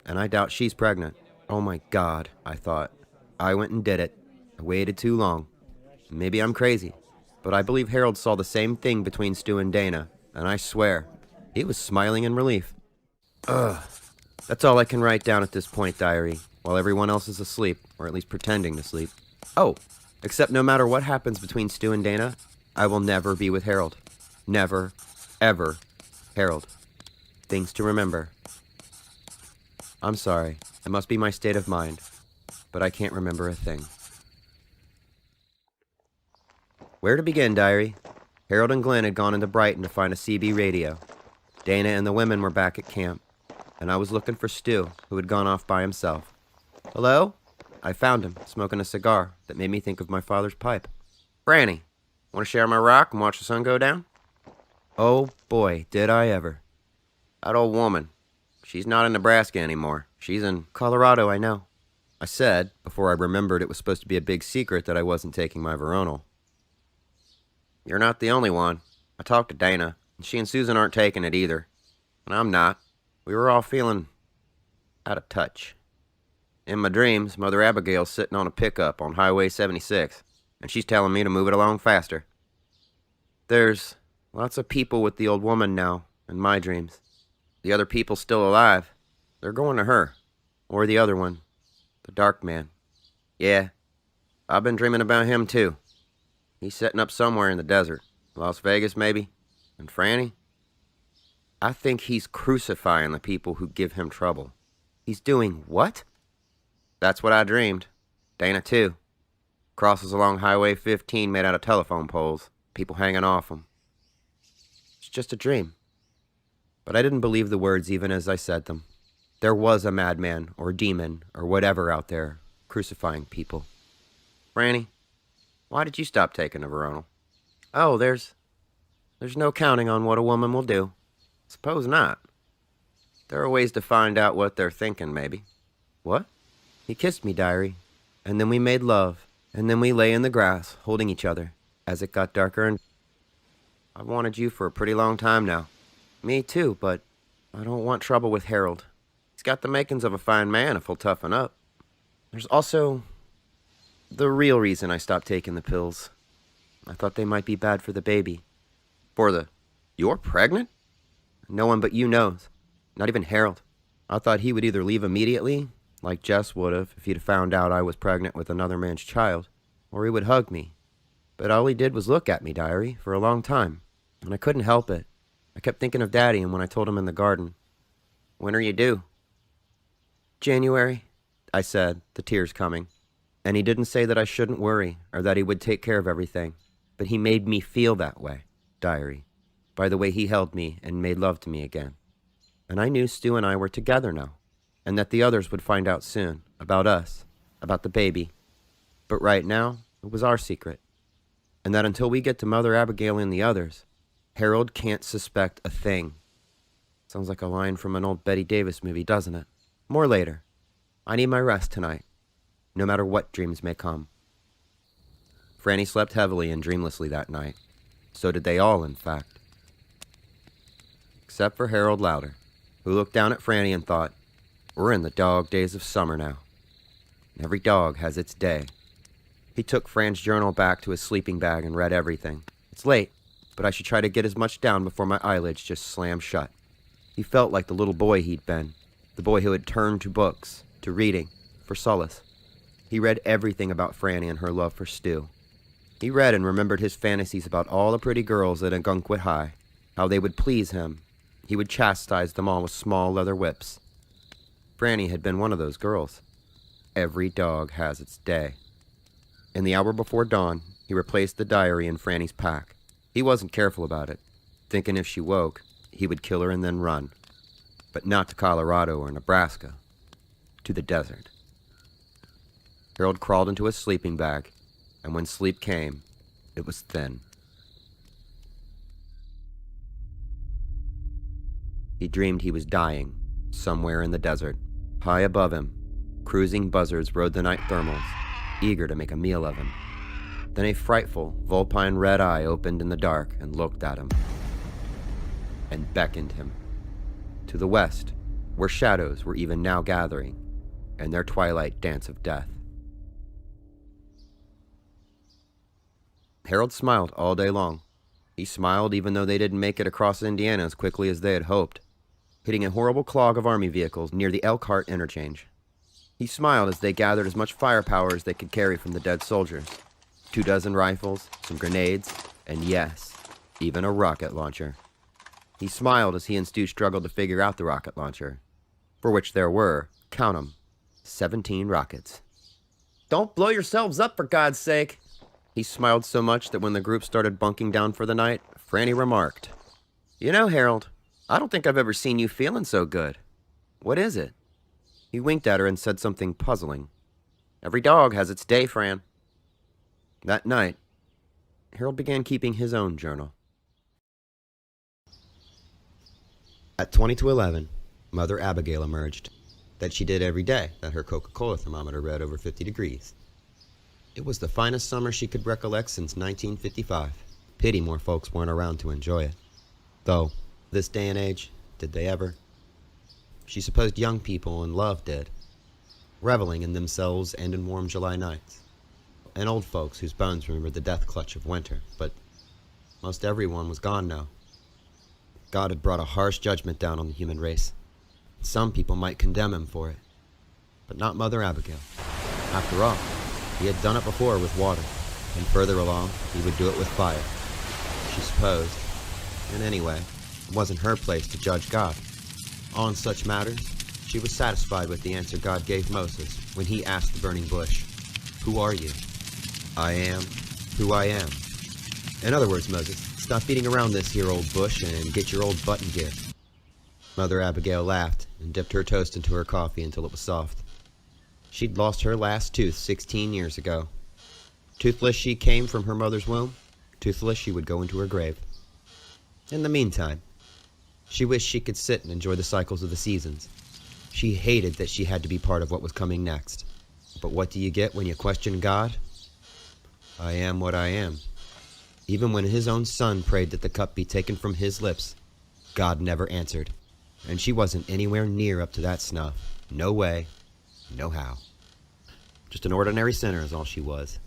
And I doubt she's pregnant. Oh my God, I thought. I went and did it. I waited too long. Maybe I'm crazy, but I believe Harold saw the same thing between Stu and Dana, and I swear, he was smiling in relief. Ugh. That's all I can write down at this point, diary, while everyone else is asleep, or at least pretending to sleep. Oh, except no matter what happens between Stu and Dana, I will never be with Harold. Never, ever, Harold. Things to remember. I'm sorry, it must be my state of mind, but I can't remember a thing. Where to begin, diary? Harold and Glenn had gone into Brighton to find a CB radio. Dana and the women were back at camp, and I was looking for Stu, who had gone off by himself. Hello? I found him, smoking a cigar that made me think of my father's pipe. Franny, want to share my rock and watch the sun go down? Oh boy, did I ever. That old woman, she's not in Nebraska anymore. She's in Colorado, I know. I said, before I remembered it was supposed to be a big secret that I wasn't taking my Veronal. You're not the only one. I talked to Dana, and she and Susan aren't taking it either. And I'm not. We were all feeling out of touch. In my dreams, Mother Abigail's sitting on a pickup on Highway 76, and she's telling me to move it along faster. There's lots of people with the old woman now, in my dreams. The other people still alive. They're going to her. Or the other one. The dark man. Yeah, I've been dreaming about him too. He's setting up somewhere in the desert. Las Vegas, maybe? And Franny? I think he's crucifying the people who give him trouble. He's doing what? That's what I dreamed. Dana, too. Crosses along Highway 15 made out of telephone poles. People hanging off them. It's just a dream. But I didn't believe the words even as I said them. There was a madman or demon or whatever out there crucifying people. Franny, why did you stop taking a Veronal? Oh, there's no counting on what a woman will do. Suppose not. There are ways to find out what they're thinking, maybe. What? He kissed me, diary. And then we made love. And then we lay in the grass, holding each other, as it got darker and... I've wanted you for a pretty long time now. Me too, but I don't want trouble with Harold. He's got the makings of a fine man if he'll toughen up. There's also the real reason I stopped taking the pills. I thought they might be bad for the baby. You're pregnant? No one but you knows. Not even Harold. I thought he would either leave immediately, like Jess would have if he'd found out I was pregnant with another man's child, or he would hug me. But all he did was look at me, diary, for a long time, and I couldn't help it. I kept thinking of Daddy, and when I told him in the garden, "When are you due?" "January," I said, the tears coming. And he didn't say that I shouldn't worry, or that he would take care of everything, but he made me feel that way, diary. by the way he held me and made love to me again. And I knew Stu and I were together now, and that the others would find out soon, about us, about the baby. But right now, it was our secret. And that until we get to Mother Abigail and the others, Harold can't suspect a thing. Sounds like a line from an old Betty Davis movie, doesn't it? More later. I need my rest tonight, no matter what dreams may come. Franny slept heavily and dreamlessly that night. So did they all, in fact. Except for Harold Lauder, who looked down at Franny and thought, we're in the dog days of summer now. Every dog has its day. He took Fran's journal back to his sleeping bag and read everything. It's late, but I should try to get as much down before my eyelids just slam shut. He felt like the little boy he'd been, the boy who had turned to books, to reading, for solace. He read everything about Franny and her love for Stu. He read and remembered his fantasies about all the pretty girls at Agunquit High, how they would please him. He would chastise them all with small leather whips. Franny had been one of those girls. Every dog has its day. In the hour before dawn, he replaced the diary in Franny's pack. He wasn't careful about it, thinking if she woke, he would kill her and then run. But not to Colorado or Nebraska. To the desert. Harold crawled into his sleeping bag, and when sleep came, it was thin. He dreamed he was dying, somewhere in the desert. High above him, cruising buzzards rode the night thermals, eager to make a meal of him. Then a frightful, vulpine red eye opened in the dark and looked at him, and beckoned him. To the west, where shadows were even now gathering, and their twilight dance of death. Harold smiled all day long. He smiled even though they didn't make it across Indiana as quickly as they had hoped, hitting a horrible clog of army vehicles near the Elkhart interchange. He smiled as they gathered as much firepower as they could carry from the dead soldiers. 24 rifles, some grenades, and yes, even a rocket launcher. He smiled as he and Stu struggled to figure out the rocket launcher, for which there were, count 'em, 17 rockets. Don't blow yourselves up, for God's sake! He smiled so much that when the group started bunking down for the night, Franny remarked, You know, Harold, I don't think I've ever seen you feeling so good. What is it? He winked at her and said something puzzling. Every dog has its day, Fran. That night, Harold began keeping his own journal. At 20 to 11, Mother Abigail emerged. That she did every day, that her Coca-Cola thermometer read over 50 degrees. It was the finest summer she could recollect since 1955. Pity more folks weren't around to enjoy it. Though, this day and age, did they ever? She supposed young people in love did, reveling in themselves and in warm July nights. And old folks whose bones remembered the death clutch of winter, but most everyone was gone now. God had brought a harsh judgment down on the human race. Some people might condemn him for it, but not Mother Abigail. After all, he had done it before with water, and further along, he would do it with fire. She supposed, and anyway, it wasn't her place to judge God. On such matters, she was satisfied with the answer God gave Moses when he asked the burning bush, Who are you? I am who I am. In other words, Moses, stop beating around this here old bush and get your old butt in gear. Mother Abigail laughed and dipped her toast into her coffee until it was soft. She'd lost her last tooth 16 years ago. Toothless she came from her mother's womb, toothless she would go into her grave. In the meantime, she wished she could sit and enjoy the cycles of the seasons. She hated that she had to be part of what was coming next. But what do you get when you question God? I am what I am. Even when his own son prayed that the cup be taken from his lips, God never answered. And she wasn't anywhere near up to that snuff. No way, no how. Just an ordinary sinner is all she was.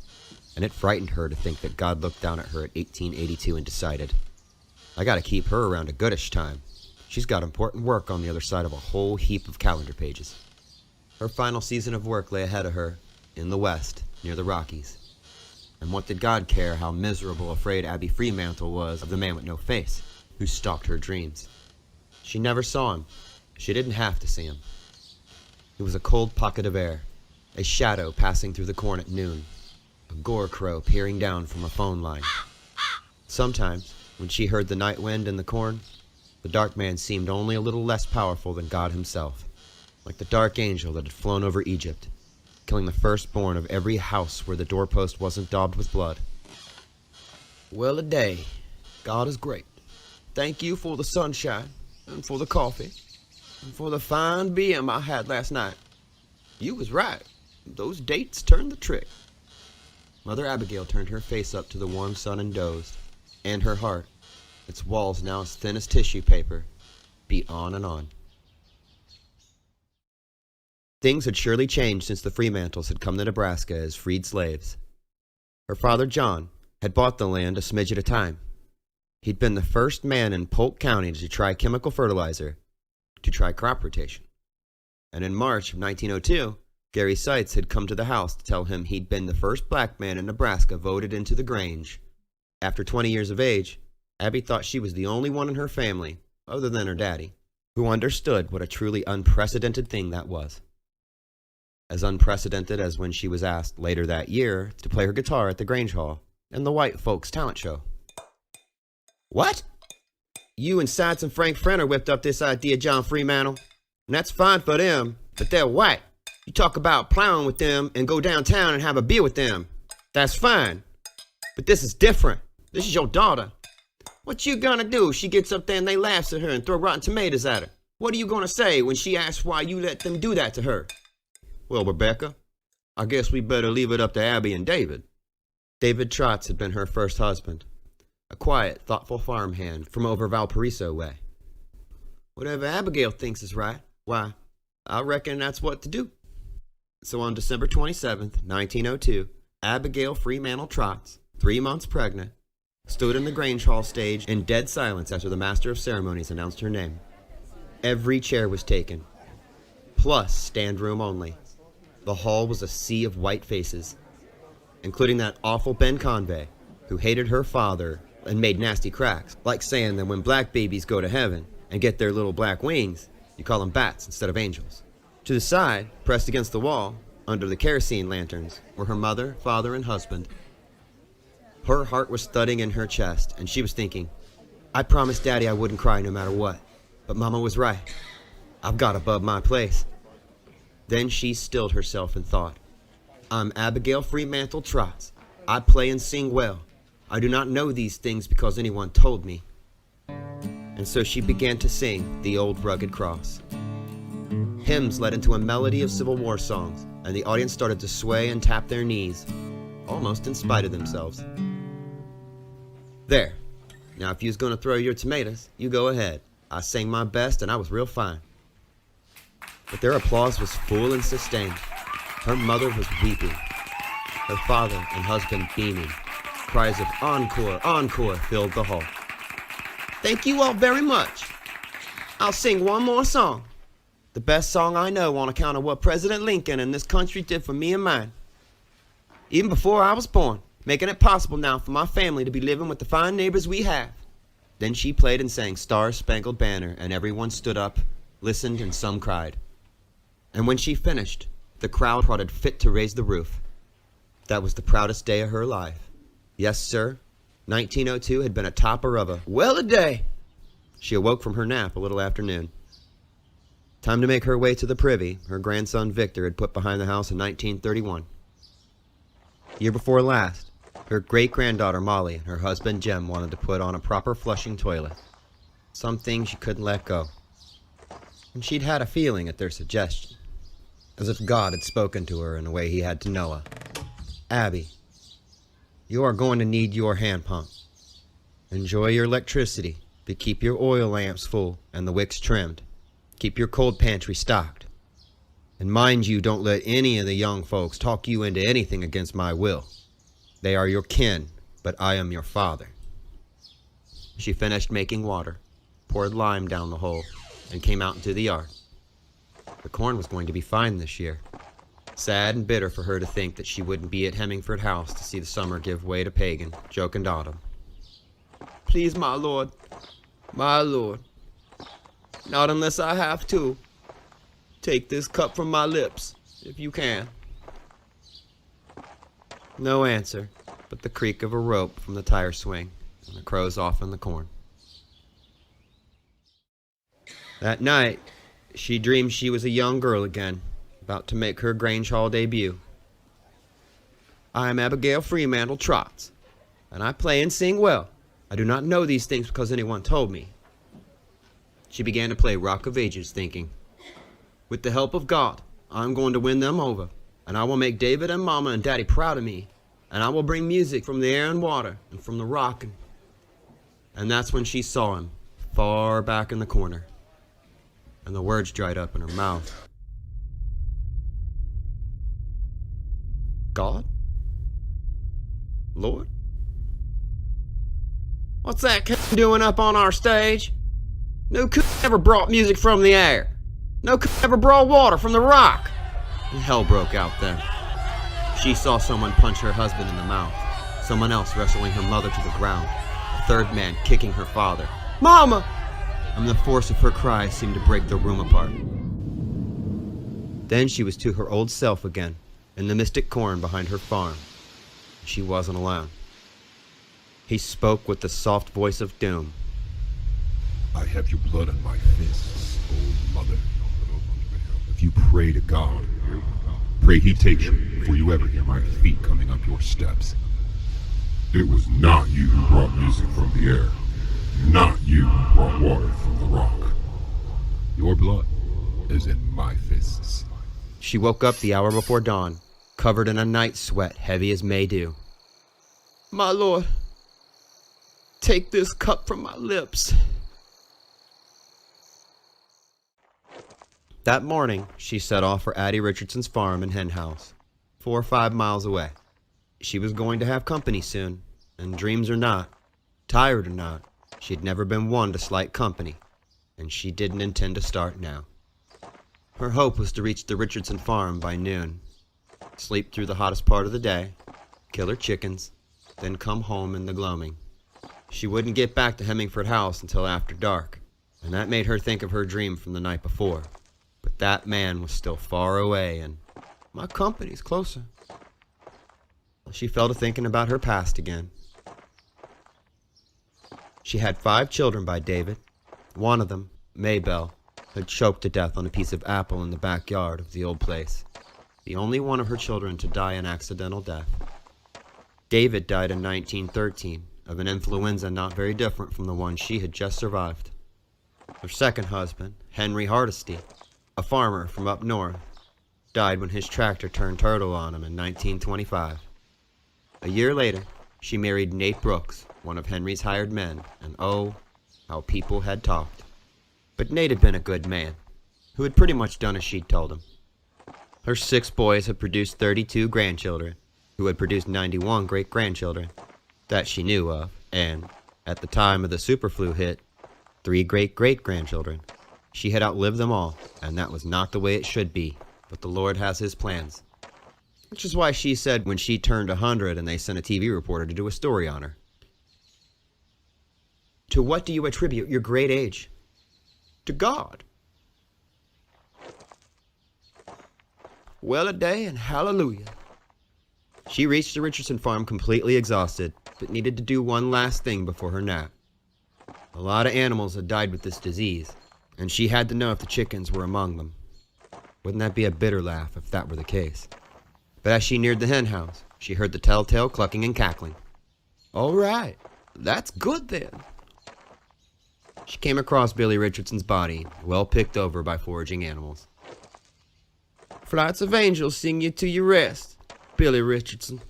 And it frightened her to think that God looked down at her at 1882 and decided, I gotta keep her around a goodish time. She's got important work on the other side of a whole heap of calendar pages. Her final season of work lay ahead of her, in the west, near the Rockies. And what did God care how miserable afraid Abby Fremantle was of the man with no face, who stalked her dreams? She never saw him. She didn't have to see him. It was a cold pocket of air, a shadow passing through the corn at noon, a gore crow peering down from a phone line. Sometimes, When she heard the night wind in the corn, the dark man seemed only a little less powerful than God himself, like the dark angel that had flown over Egypt, killing the firstborn of every house where the doorpost wasn't daubed with blood. Well a day, God is great. Thank you for the sunshine, and for the coffee, and for the fine BM I had last night. You was right. Those dates turned the trick. Mother Abigail turned her face up to the warm sun and dozed, and her heart, its walls now as thin as tissue paper, beat on and on. Things had surely changed since the Fremantles had come to Nebraska as freed slaves. Her father, John, had bought the land a smidge at a time. He'd been the first man in Polk County to try chemical fertilizer, to try crop rotation. And in March of 1902, Gary Seitz had come to the house to tell him he'd been the first black man in Nebraska voted into the Grange. After 20 years of age, Abby thought she was the only one in her family, other than her daddy, who understood what a truly unprecedented thing that was. As unprecedented as when she was asked later that year to play her guitar at the Grange Hall and the White Folks Talent Show. What? You and Seitz and Frank Frenner whipped up this idea, John Fremantle. And that's fine for them, but they're white. You talk about plowing with them and go downtown and have a beer with them. That's fine. But this is different. This is your daughter. What you gonna do if she gets up there and they laughs at her and throw rotten tomatoes at her? What are you gonna say when she asks why you let them do that to her? Well, Rebecca, I guess we better leave it up to Abby and David. David Trotz had been her first husband, a quiet, thoughtful farmhand from over Valparaiso way. Whatever Abigail thinks is right, why, I reckon that's what to do. So on December 27th, 1902, Abigail Fremantle Trotz, 3 months pregnant, stood in the Grange Hall stage in dead silence after the master of ceremonies announced her name. Every chair was taken, plus stand room only. The hall was a sea of white faces, including that awful Ben Convey, who hated her father and made nasty cracks, like saying that when black babies go to heaven and get their little black wings, you call them bats instead of angels. To the side, pressed against the wall, under the kerosene lanterns, were her mother, father, and husband. Her heart was thudding in her chest, and she was thinking, I promised Daddy I wouldn't cry no matter what, but Mama was right. I've got above my place. Then she stilled herself and thought, I'm Abigail Fremantle Trotz. I play and sing well. I do not know these things because anyone told me. And so she began to sing The Old Rugged Cross. Hymns led into a melody of Civil War songs, and the audience started to sway and tap their knees, almost in spite of themselves. There. Now if you was gonna throw your tomatoes, you go ahead. I sang my best and I was real fine. But their applause was full and sustained. Her mother was weeping, her father and husband beaming. Cries of encore, encore filled the hall. Thank you all very much. I'll sing one more song. The best song I know on account of what President Lincoln and this country did for me and mine. Even before I was born, making it possible now for my family to be living with the fine neighbors we have. Then she played and sang Star Spangled Banner, and everyone stood up, listened, and some cried. And when she finished, the crowd applauded fit to raise the roof. That was the proudest day of her life. Yes, sir, 1902 had been a topper of a well-a-day. She awoke from her nap a little after noon. Time to make her way to the privy her grandson Victor had put behind the house in 1931. Year before last, her great-granddaughter Molly and her husband Jem wanted to put on a proper flushing toilet. Some things she couldn't let go. And she'd had a feeling at their suggestion, as if God had spoken to her in a way he had to Noah. Abby, you are going to need your hand pump. Enjoy your electricity, but keep your oil lamps full and the wicks trimmed. Keep your cold pantry stocked. And mind you, don't let any of the young folks talk you into anything against my will. They are your kin, but I am your father. She finished making water, poured lime down the hole, and came out into the yard. The corn was going to be fine this year. Sad and bitter for her to think that she wouldn't be at Hemingford House to see the summer give way to pagan, joke and autumn. Please, my lord, not unless I have to. Take this cup from my lips, if you can. No answer, but the creak of a rope from the tire swing and the crows off in the corn. That night, she dreamed she was a young girl again, about to make her Grange Hall debut. I am Abigail Fremantle Trotz, and I play and sing well. I do not know these things because anyone told me. She began to play Rock of Ages, thinking, with the help of God, I'm going to win them over, and I will make David and Mama and Daddy proud of me, and I will bring music from the air and water, and from the rock. And that's when she saw him, far back in the corner, and the words dried up in her mouth. God? Lord? What's that doing up on our stage? No could ever brought music from the air. No could ever brought water from the rock. And hell broke out then. She saw someone punch her husband in the mouth, someone else wrestling her mother to the ground, a third man kicking her father. Mama! And the force of her cries seemed to break the room apart. Then she was to her old self again, in the mystic corn behind her farm. She wasn't alone. He spoke with the soft voice of doom. I have your blood on my fists, old mother. If you pray to God, pray he takes you before you ever hear my feet coming up your steps. It was not you who brought music from the air. Not you who brought water from the rock. Your blood is in my fists. She woke up the hour before dawn, covered in a night sweat heavy as May dew. My lord, take this cup from my lips. That morning, she set off for Addie Richardson's farm and hen house, 4 or 5 miles away. She was going to have company soon, and dreams or not, tired or not, she'd never been one to slight company, and she didn't intend to start now. Her hope was to reach the Richardson farm by noon, sleep through the hottest part of the day, kill her chickens, then come home in the gloaming. She wouldn't get back to Hemmingford House until after dark, and that made her think of her dream from the night before. But that man was still far away, and my company's closer. She fell to thinking about her past again. She had 5 children by David. One of them, Maybelle, had choked to death on a piece of apple in the backyard of the old place. The only one of her children to die an accidental death. David died in 1913 of an influenza not very different from the one she had just survived. Her second husband, Henry Hardesty, a farmer from up north, died when his tractor turned turtle on him in 1925. A year later, she married Nate Brooks, one of Henry's hired men, and oh, how people had talked. But Nate had been a good man, who had pretty much done as she'd told him. Her 6 boys had produced 32 grandchildren, who had produced 91 great-grandchildren, that she knew of, and, at the time of the superflu hit, 3 great-great-grandchildren. She had outlived them all, and that was not the way it should be, but the Lord has his plans. Which is why she said when she turned 100 and they sent a TV reporter to do a story on her. To what do you attribute your great age? To God. Well a day and hallelujah. She reached the Richardson farm completely exhausted, but needed to do one last thing before her nap. A lot of animals had died with this disease, and she had to know if the chickens were among them. Wouldn't that be a bitter laugh if that were the case? But as she neared the hen house, she heard the telltale clucking and cackling. All right, that's good then. She came across Billy Richardson's body, well picked over by foraging animals. Flights of angels sing you to your rest, Billy Richardson.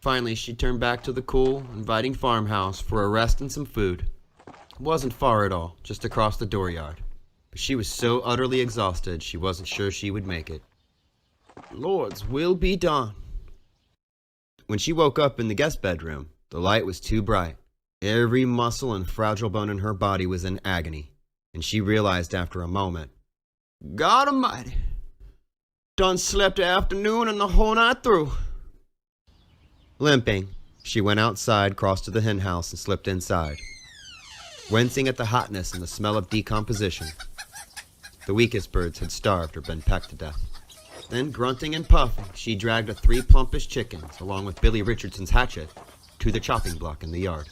Finally, she turned back to the cool, inviting farmhouse for a rest and some food. It wasn't far at all, just across the dooryard. But she was so utterly exhausted, she wasn't sure she would make it. Lord's will be done. When she woke up in the guest bedroom, the light was too bright. Every muscle and fragile bone in her body was in agony, and she realized after a moment, God Almighty, done slept the afternoon and the whole night through. Limping, she went outside, crossed to the hen house, and slipped inside, wincing at the hotness and the smell of decomposition. The weakest birds had starved or been pecked to death. Then, grunting and puffing, she dragged the 3 plumpest chickens, along with Billy Richardson's hatchet, to the chopping block in the yard.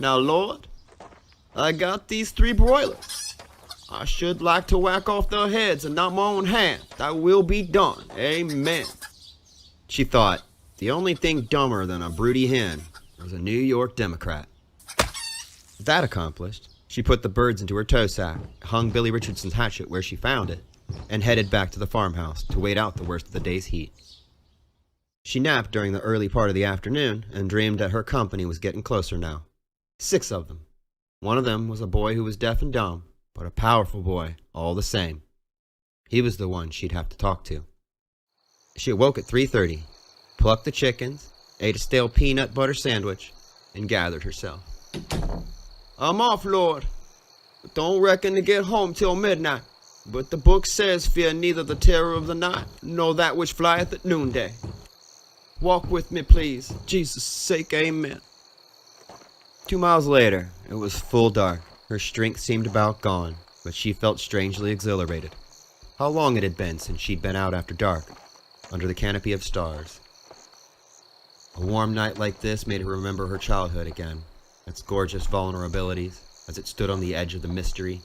Now, Lord, I got these 3 broilers. I should like to whack off their heads and not my own hand. That will be done. Amen. She thought, the only thing dumber than a broody hen was a New York Democrat. That accomplished, she put the birds into her tow sack, hung Billy Richardson's hatchet where she found it, and headed back to the farmhouse to wait out the worst of the day's heat. She napped during the early part of the afternoon and dreamed that her company was getting closer now. 6 of them. One of them was a boy who was deaf and dumb, but a powerful boy all the same. He was the one she'd have to talk to. She awoke at 3:30, plucked the chickens, ate a stale peanut butter sandwich, and gathered herself. I'm off, Lord. Don't reckon to get home till midnight. But the book says, fear neither the terror of the night, nor that which flieth at noonday. Walk with me, please. Jesus' sake, amen. 2 miles later, it was full dark. Her strength seemed about gone, but she felt strangely exhilarated. How long it had been since she'd been out after dark, under the canopy of stars. A warm night like this made her remember her childhood again, its gorgeous vulnerabilities, as it stood on the edge of the mystery.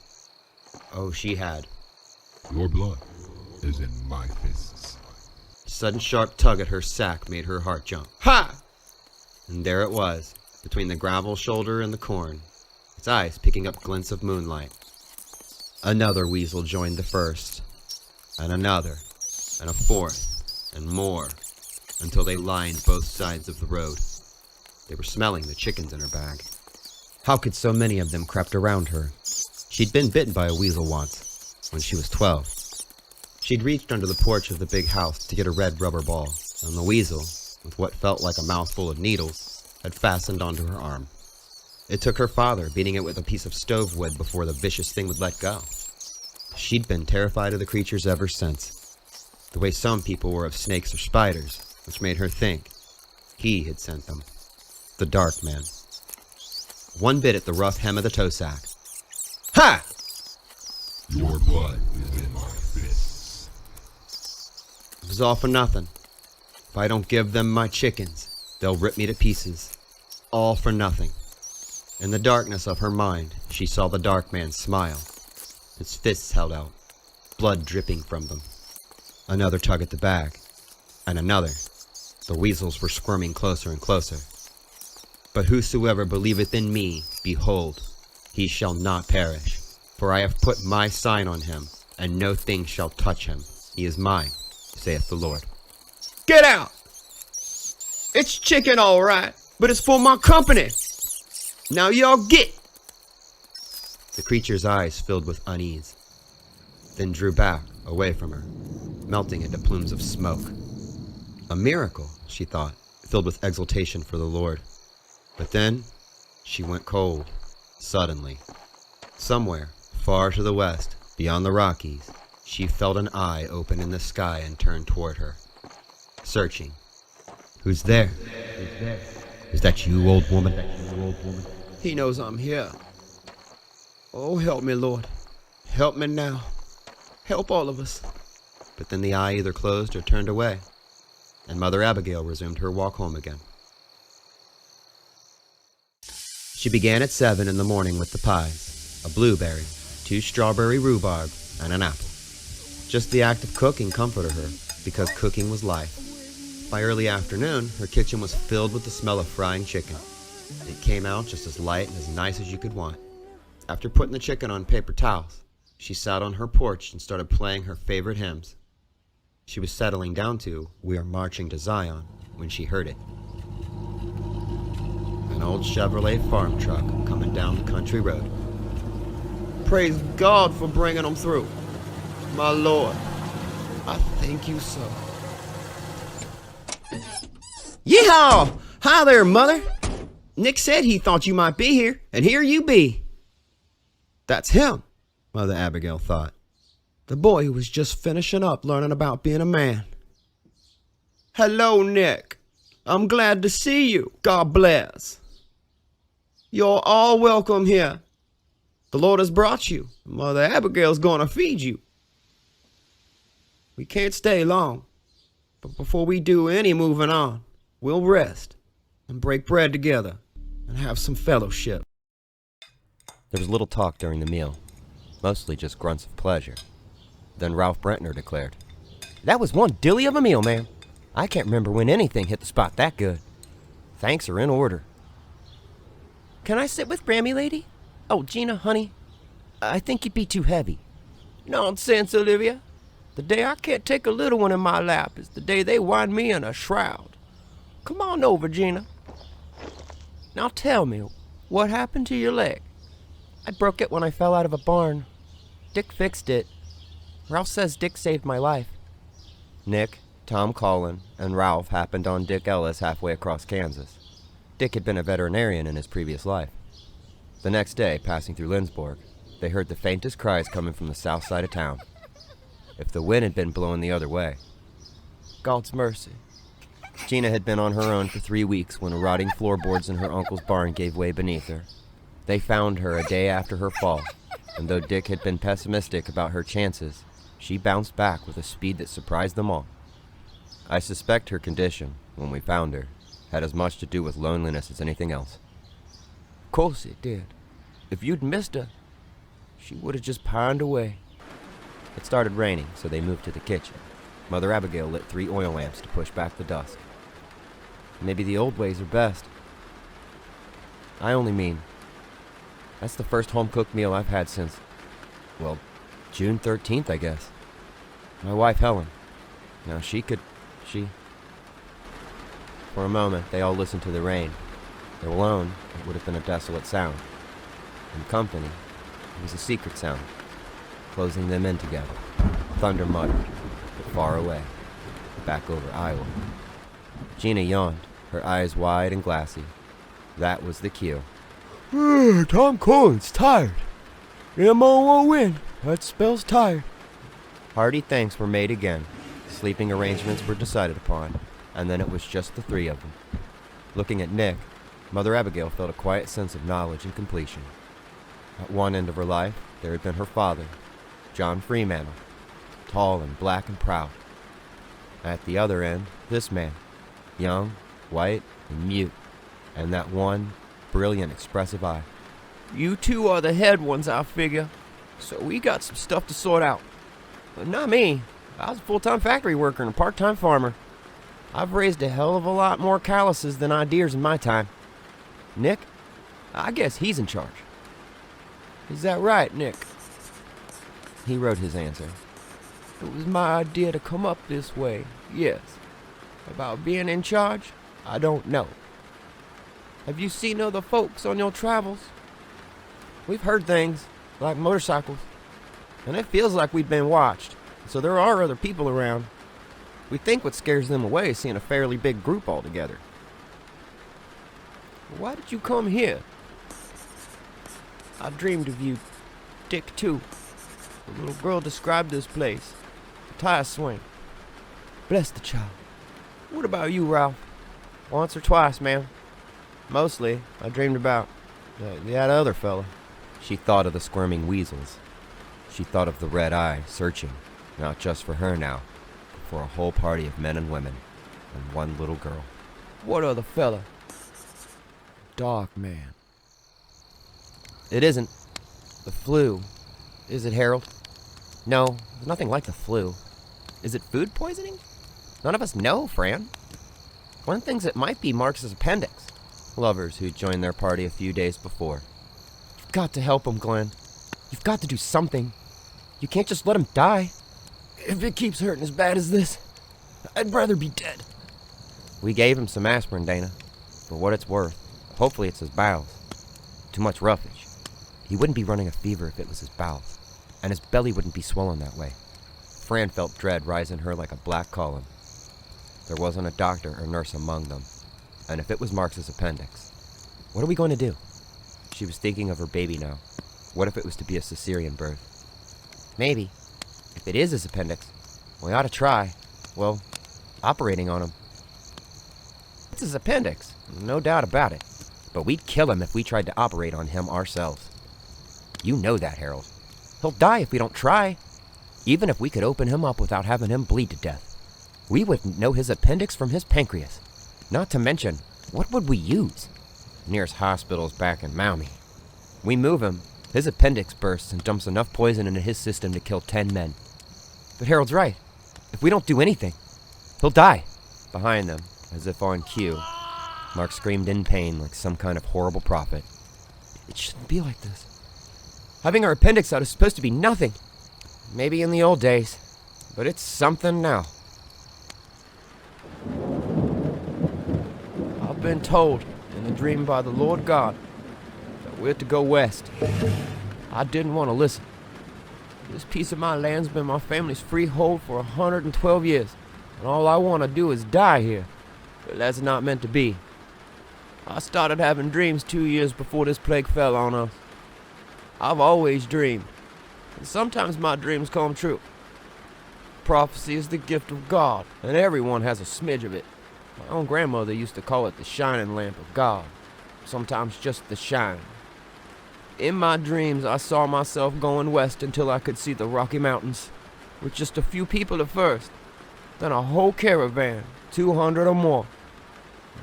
Oh, she had. Your blood is in my fists. A sudden sharp tug at her sack made her heart jump. Ha! And there it was, between the gravel shoulder and the corn, its eyes picking up glints of moonlight. Another weasel joined the first, and another, and a fourth, and more, until they lined both sides of the road. They were smelling the chickens in her bag. How could so many of them crept around her? She'd been bitten by a weasel once, when she was 12. She'd reached under the porch of the big house to get a red rubber ball, and the weasel, with what felt like a mouthful of needles, had fastened onto her arm. It took her father beating it with a piece of stove wood before the vicious thing would let go. She'd been terrified of the creatures ever since, the way some people were of snakes or spiders, which made her think he had sent them. The Dark Man. One bit at the rough hem of the tow sack. Ha! Your blood is in my fists. It was all for nothing. If I don't give them my chickens, they'll rip me to pieces. All for nothing. In the darkness of her mind, she saw the Dark Man smile. His fists held out, blood dripping from them. Another tug at the bag, and another. The weasels were squirming closer and closer. But whosoever believeth in me, behold, he shall not perish. For I have put my sign on him, and no thing shall touch him. He is mine, saith the Lord. Get out! It's chicken, all right, but it's for my company. Now y'all get! The creature's eyes filled with unease, then drew back, away from her, melting into plumes of smoke. A miracle, she thought, filled with exultation for the Lord. But then, she went cold, suddenly. Somewhere, far to the west, beyond the Rockies, she felt an eye open in the sky and turn toward her, searching. Who's there? Is that you, old woman? He knows I'm here. Oh, help me, Lord. Help me now. Help all of us. But then the eye either closed or turned away, and Mother Abigail resumed her walk home again. She began at 7 in the morning with the pies, a blueberry, 2 strawberry rhubarb, and an apple. Just the act of cooking comforted her, because cooking was life. By early afternoon, her kitchen was filled with the smell of frying chicken. It came out just as light and as nice as you could want. After putting the chicken on paper towels, she sat on her porch and started playing her favorite hymns. She was settling down to "We Are Marching to Zion" when she heard it. An old Chevrolet farm truck coming down the country road. Praise God for bringing them through. My Lord, I thank you so. Yeehaw! Hi there, Mother! Nick said he thought you might be here, and here you be. That's him, Mother Abigail thought. The boy who was just finishing up learning about being a man. Hello, Nick. I'm glad to see you. God bless. You're all welcome here. The Lord has brought you. Mother Abigail's gonna feed you. We can't stay long, but before we do any moving on, we'll rest and break bread together. and have some fellowship. There was little talk during the meal, mostly just grunts of pleasure. Then Ralph Brentner declared, "That was one dilly of a meal, ma'am. I can't remember when anything hit the spot that good. Thanks are in order." "Can I sit with Grammy, lady? Oh, Gina, honey, I think you'd be too heavy." "Nonsense, Olivia. The day I can't take a little one in my lap is the day they wind me in a shroud. Come on over, Gina. Now tell me, what happened to your leg?" "I broke it when I fell out of a barn. Dick fixed it. Ralph says Dick saved my life." Nick, Tom Collin, and Ralph happened on Dick Ellis halfway across Kansas. Dick had been a veterinarian in his previous life. The next day, passing through Lindsborg, they heard the faintest cries coming from the south side of town. If the wind had been blowing the other way. God's mercy. Gina had been on her own for 3 weeks when rotting floorboards in her uncle's barn gave way beneath her. They found her a day after her fall, and though Dick had been pessimistic about her chances, she bounced back with a speed that surprised them all. I suspect her condition, when we found her, had as much to do with loneliness as anything else. Of course it did. If you'd missed her, she would have just pined away. It started raining, so they moved to the kitchen. Mother Abigail lit 3 oil lamps to push back the dusk. Maybe the old ways are best. I only mean, that's the first home-cooked meal I've had since, well, June 13th, I guess. My wife, Helen. Now, For a moment, they all listened to the rain. Though alone, it would have been a desolate sound. In company, it was a secret sound, closing them in together. Thunder muttered, but far away, back over Iowa. Gina yawned, her eyes wide and glassy. That was the cue. Tom Collin's tired. M.O. won't win. That spells tired. Hearty thanks were made again. Sleeping arrangements were decided upon, and then it was just the 3 of them. Looking at Nick, Mother Abigail felt a quiet sense of knowledge and completion. At one end of her life, there had been her father, John Fremantle, tall and black and proud. At the other end, this man, young, white, and mute, and that one brilliant, expressive eye. "You two are the head ones, I figure, so we got some stuff to sort out. But not me. I was a full-time factory worker and a part-time farmer. I've raised a hell of a lot more calluses than ideas in my time. Nick, I guess he's in charge." "Is that right, Nick?" He wrote his answer. "It was my idea to come up this way, yes. About being in charge, I don't know. Have you seen other folks on your travels?" "We've heard things, like motorcycles, and it feels like we've been watched, so there are other people around. We think what scares them away is seeing a fairly big group all together." "Why did you come here?" "I dreamed of you, Dick, too. The little girl described this place, the tire swing. Bless the child. What about you, Ralph?" "Once or twice, ma'am. Mostly, I dreamed about that other fella." She thought of the squirming weasels. She thought of the red eye searching, not just for her now, but for a whole party of men and women, and one little girl. "What other fella?" "Dog man." "It isn't the flu, is it, Harold?" "No, nothing like the flu. Is it food poisoning? None of us know, Fran. One thinks it might be Marx's appendix." Lovers who joined their party a few days before. "You've got to help him, Glenn. You've got to do something. You can't just let him die. If it keeps hurting as bad as this, I'd rather be dead." "We gave him some aspirin, Dana. For what it's worth. Hopefully it's his bowels. Too much roughage. He wouldn't be running a fever if it was his bowels. And his belly wouldn't be swollen that way." Fran felt dread rise in her like a black column. There wasn't a doctor or nurse among them. And if it was Marx's appendix, what are we going to do? She was thinking of her baby now. What if it was to be a cesarean birth? Maybe. If it is his appendix, we ought to try, well, operating on him. It's his appendix, no doubt about it. But we'd kill him if we tried to operate on him ourselves. You know that, Harold. He'll die if we don't try. Even if we could open him up without having him bleed to death. We wouldn't know his appendix from his pancreas. Not to mention, what would we use? The nearest hospital is back in Maumee. We move him, his appendix bursts and dumps enough poison into his system to kill 10 men. But Harold's right. If we don't do anything, he'll die. Behind them, as if on cue, Mark screamed in pain like some kind of horrible prophet. It shouldn't be like this. Having our appendix out is supposed to be nothing. Maybe in the old days, but it's something now. I've been told in a dream by the Lord God that we're to go west. I didn't want to listen. This piece of my land's been my family's freehold for 112 years, and all I want to do is die here. But that's not meant to be. I started having dreams 2 years before this plague fell on us. I've always dreamed, and sometimes my dreams come true. Prophecy is the gift of God, and everyone has a smidge of it. My own grandmother used to call it the shining lamp of God, sometimes just the shine. In my dreams, I saw myself going west until I could see the Rocky Mountains, with just a few people at first, then a whole caravan, 200 or more.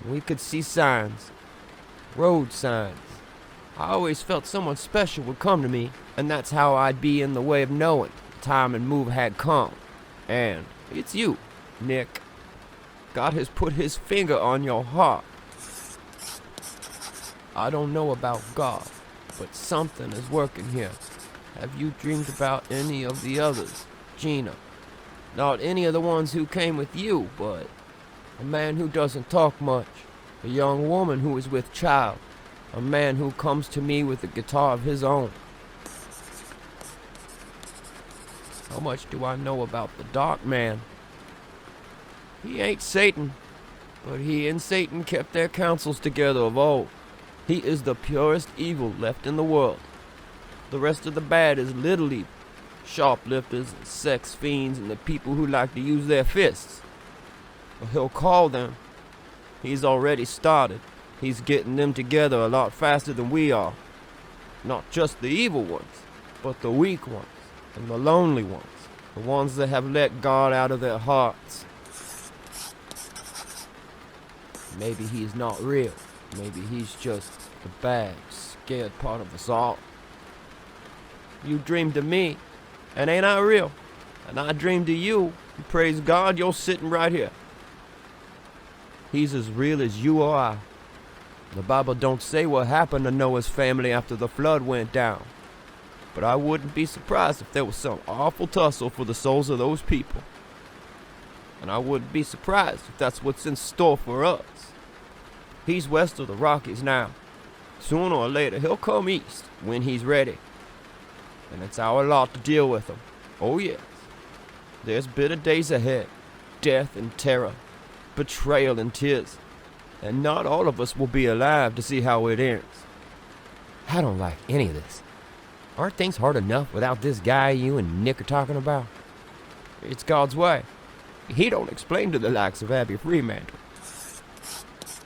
We could see signs, road signs. I always felt someone special would come to me, and that's how I'd be in the way of knowing the time and move had come. And it's you, Nick. God has put his finger on your heart. I don't know about God, but something is working here. Have you dreamed about any of the others, Gina? Not any of the ones who came with you, but a man who doesn't talk much, a young woman who is with child, a man who comes to me with a guitar of his own. How much do I know about the Dark Man? He ain't Satan, but he and Satan kept their councils together of old. He is the purest evil left in the world. The rest of the bad is little evil, shoplifters and sex fiends and the people who like to use their fists. But he'll call them. He's already started. He's getting them together a lot faster than we are. Not just the evil ones, but the weak ones and the lonely ones, the ones that have let God out of their hearts. Maybe he's not real. Maybe he's just the bad, scared part of us all. You dreamed of me, and ain't I real? And I dreamed of you, and praise God you're sitting right here. He's as real as you or I. The Bible don't say what happened to Noah's family after the flood went down. But I wouldn't be surprised if there was some awful tussle for the souls of those people. And I wouldn't be surprised if that's what's in store for us. He's west of the Rockies now. Sooner or later, he'll come east when he's ready. And it's our lot to deal with him. Oh yes. There's bitter days ahead. Death and terror. Betrayal and tears. And not all of us will be alive to see how it ends. I don't like any of this. Aren't things hard enough without this guy you and Nick are talking about? It's God's way. He don't explain to the likes of Abby Fremantle.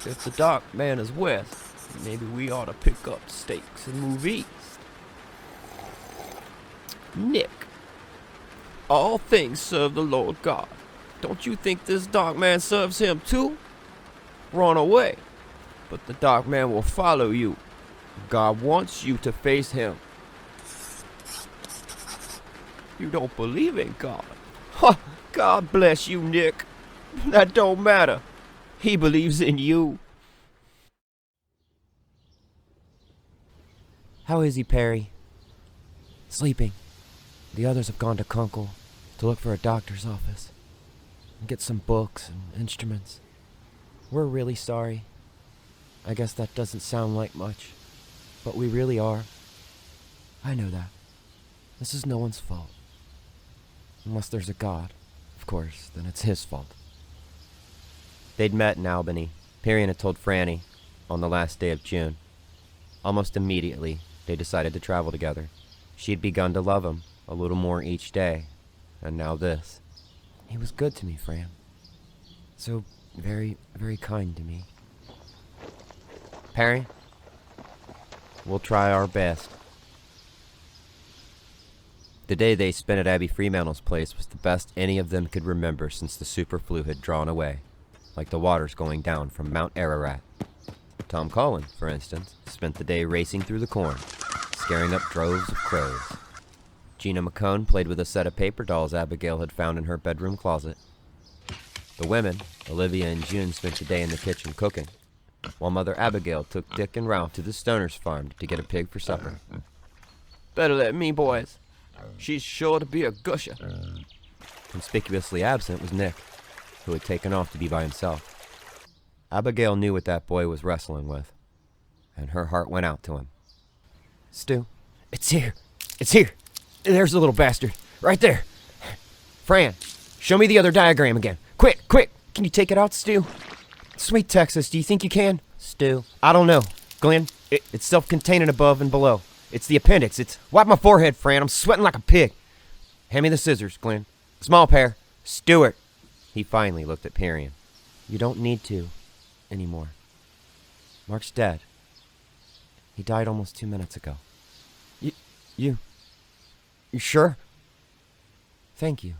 If the Dark Man is west, maybe we ought to pick up stakes and move east. Nick, all things serve the Lord God. Don't you think this Dark Man serves him too? Run away, but the Dark Man will follow you. God wants you to face him. You don't believe in God? Ha! God bless you, Nick. That don't matter. He believes in you. How is he, Perry? Sleeping. The others have gone to Kunkel to look for a doctor's office and get some books and instruments. We're really sorry. I guess that doesn't sound like much, but we really are. I know that. This is no one's fault. Unless there's a God, of course, then it's his fault. They'd met in Albany. Perry had told Franny on the last day of June. Almost immediately, they decided to travel together. She'd begun to love him a little more each day, and now this. He was good to me, Fran. So very, very kind to me. Perry, we'll try our best. The day they spent at Abby Fremantle's place was the best any of them could remember since the super flu had drawn away, like the waters going down from Mount Ararat Tom Collin, for instance, spent the day racing through the corn, scaring up droves of crows. Gina McCone played with a set of paper dolls Abigail had found in her bedroom closet. The women, Olivia and June, spent the day in the kitchen cooking, while Mother Abigail took Dick and Ralph to the Stoner's farm to get a pig for supper. Better let me, boys. She's sure to be a gusher. Conspicuously absent was Nick, who had taken off to be by himself. Abigail knew what that boy was wrestling with, and her heart went out to him. Stu, it's here. It's here. There's the little bastard. Right there. Fran, show me the other diagram again. Quick, quick. Can you take it out, Stu? Sweet Texas, do you think you can? Stu. I don't know. Glenn, it's self-containing above and below. It's the appendix. It's... Wipe my forehead, Fran. I'm sweating like a pig. Hand me the scissors, Glenn. Small pair. Stewart. He finally looked at Perion. You don't need to anymore. Mark's dead. He died almost 2 minutes ago. You sure? Thank you.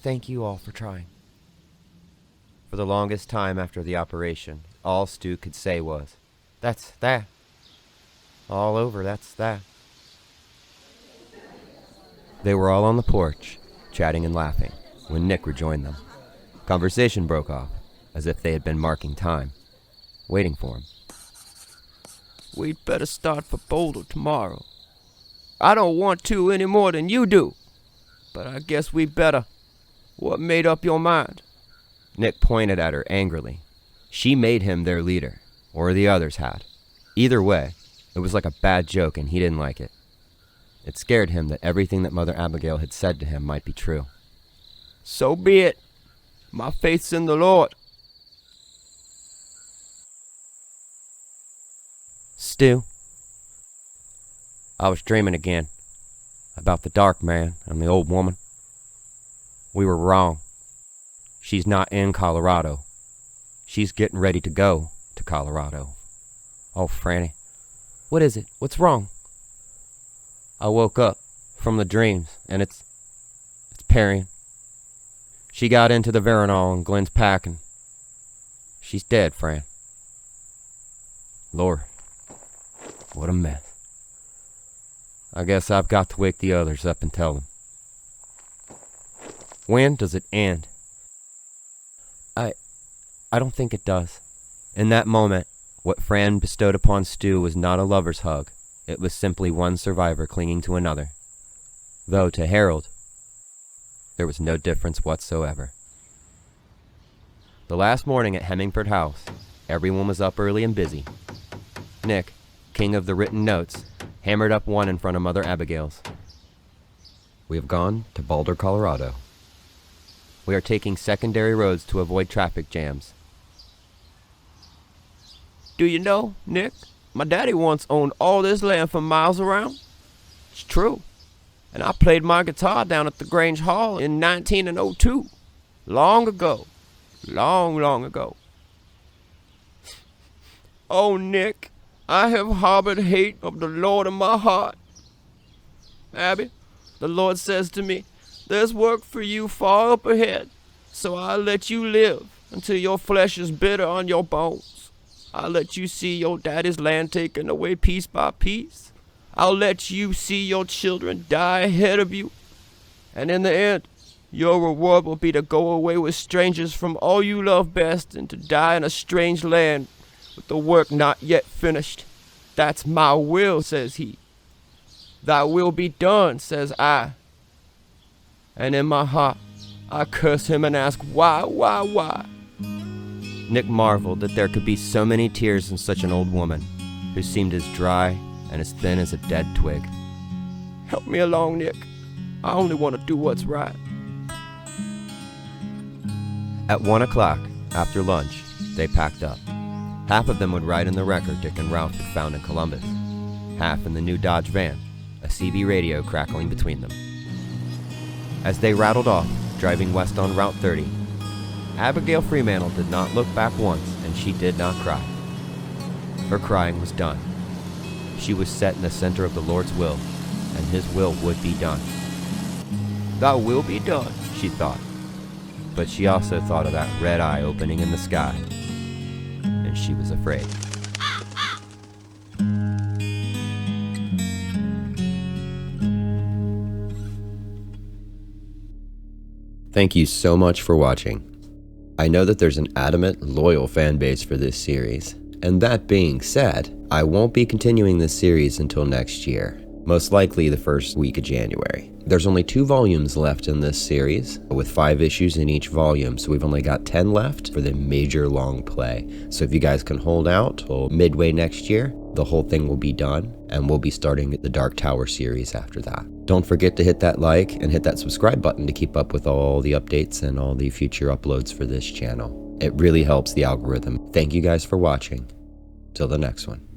Thank you all for trying. For the longest time after the operation, all Stu could say was, "That's that." All over, that's that. They were all on the porch, chatting and laughing, when Nick rejoined them. Conversation broke off, as if they had been marking time, waiting for him. We'd better start for Boulder tomorrow. I don't want to any more than you do, but I guess we better. What made up your mind? Nick pointed at her angrily. She made him their leader, or the others had. Either way, it was like a bad joke and he didn't like it. It scared him that everything that Mother Abigail had said to him might be true. So be it. My faith's in the Lord. Stu, I was dreaming again about the dark man and the old woman. We were wrong. She's not in Colorado. She's getting ready to go to Colorado. Oh, Franny, what is it? What's wrong? I woke up from the dreams, and it's Perion. She got into the Veronal and Glenn's pack, and she's dead, Fran. Lord, what a mess. I guess I've got to wake the others up and tell them. When does it end? I don't think it does. In that moment, what Fran bestowed upon Stu was not a lover's hug. It was simply one survivor clinging to another. Though to Harold, there was no difference whatsoever. The last morning at Hemingford House, everyone was up early and busy. Nick, king of the written notes, hammered up one in front of Mother Abigail's. We have gone to Boulder, Colorado. We are taking secondary roads to avoid traffic jams. Do you know, Nick, my daddy once owned all this land for miles around? It's true. And I played my guitar down at the Grange Hall in 1902. Long ago. Long ago. Oh, Nick, I have harbored hate of the Lord in my heart. Abby, the Lord says to me, there's work for you far up ahead, so I'll let you live until your flesh is bitter on your bones. I'll let you see your daddy's land taken away piece by piece. I'll let you see your children die ahead of you. And in the end, your reward will be to go away with strangers from all you love best and to die in a strange land with the work not yet finished. That's my will, says he. Thy will be done, says I. And in my heart, I curse him and ask, why? Nick marveled that there could be so many tears in such an old woman, who seemed as dry and as thin as a dead twig. Help me along, Nick. I only want to do what's right. At 1 o'clock, after lunch, they packed up. Half of them would ride in the wrecker Dick and Ralph had found in Columbus. Half in the new Dodge van, a CB radio crackling between them. As they rattled off, driving west on Route 30, Abigail Fremantle did not look back once, and she did not cry. Her crying was done. She was set in the center of the Lord's will, and his will would be done. Thy will be done, she thought. But she also thought of that red eye opening in the sky, and and she was afraid. Thank you so much for watching. I know that there's an adamant, loyal fan base for this series, and that being said, I won't be continuing this series until next year, most likely the first week of January. There's only 2 volumes left in this series, with 5 issues in each volume, so we've only got 10 left for the major long play. So if you guys can hold out till midway next year, the whole thing will be done, and we'll be starting the Dark Tower series after that. Don't forget to hit that like and hit that subscribe button to keep up with all the updates and all the future uploads for this channel. It really helps the algorithm. Thank you guys for watching. Till the next one.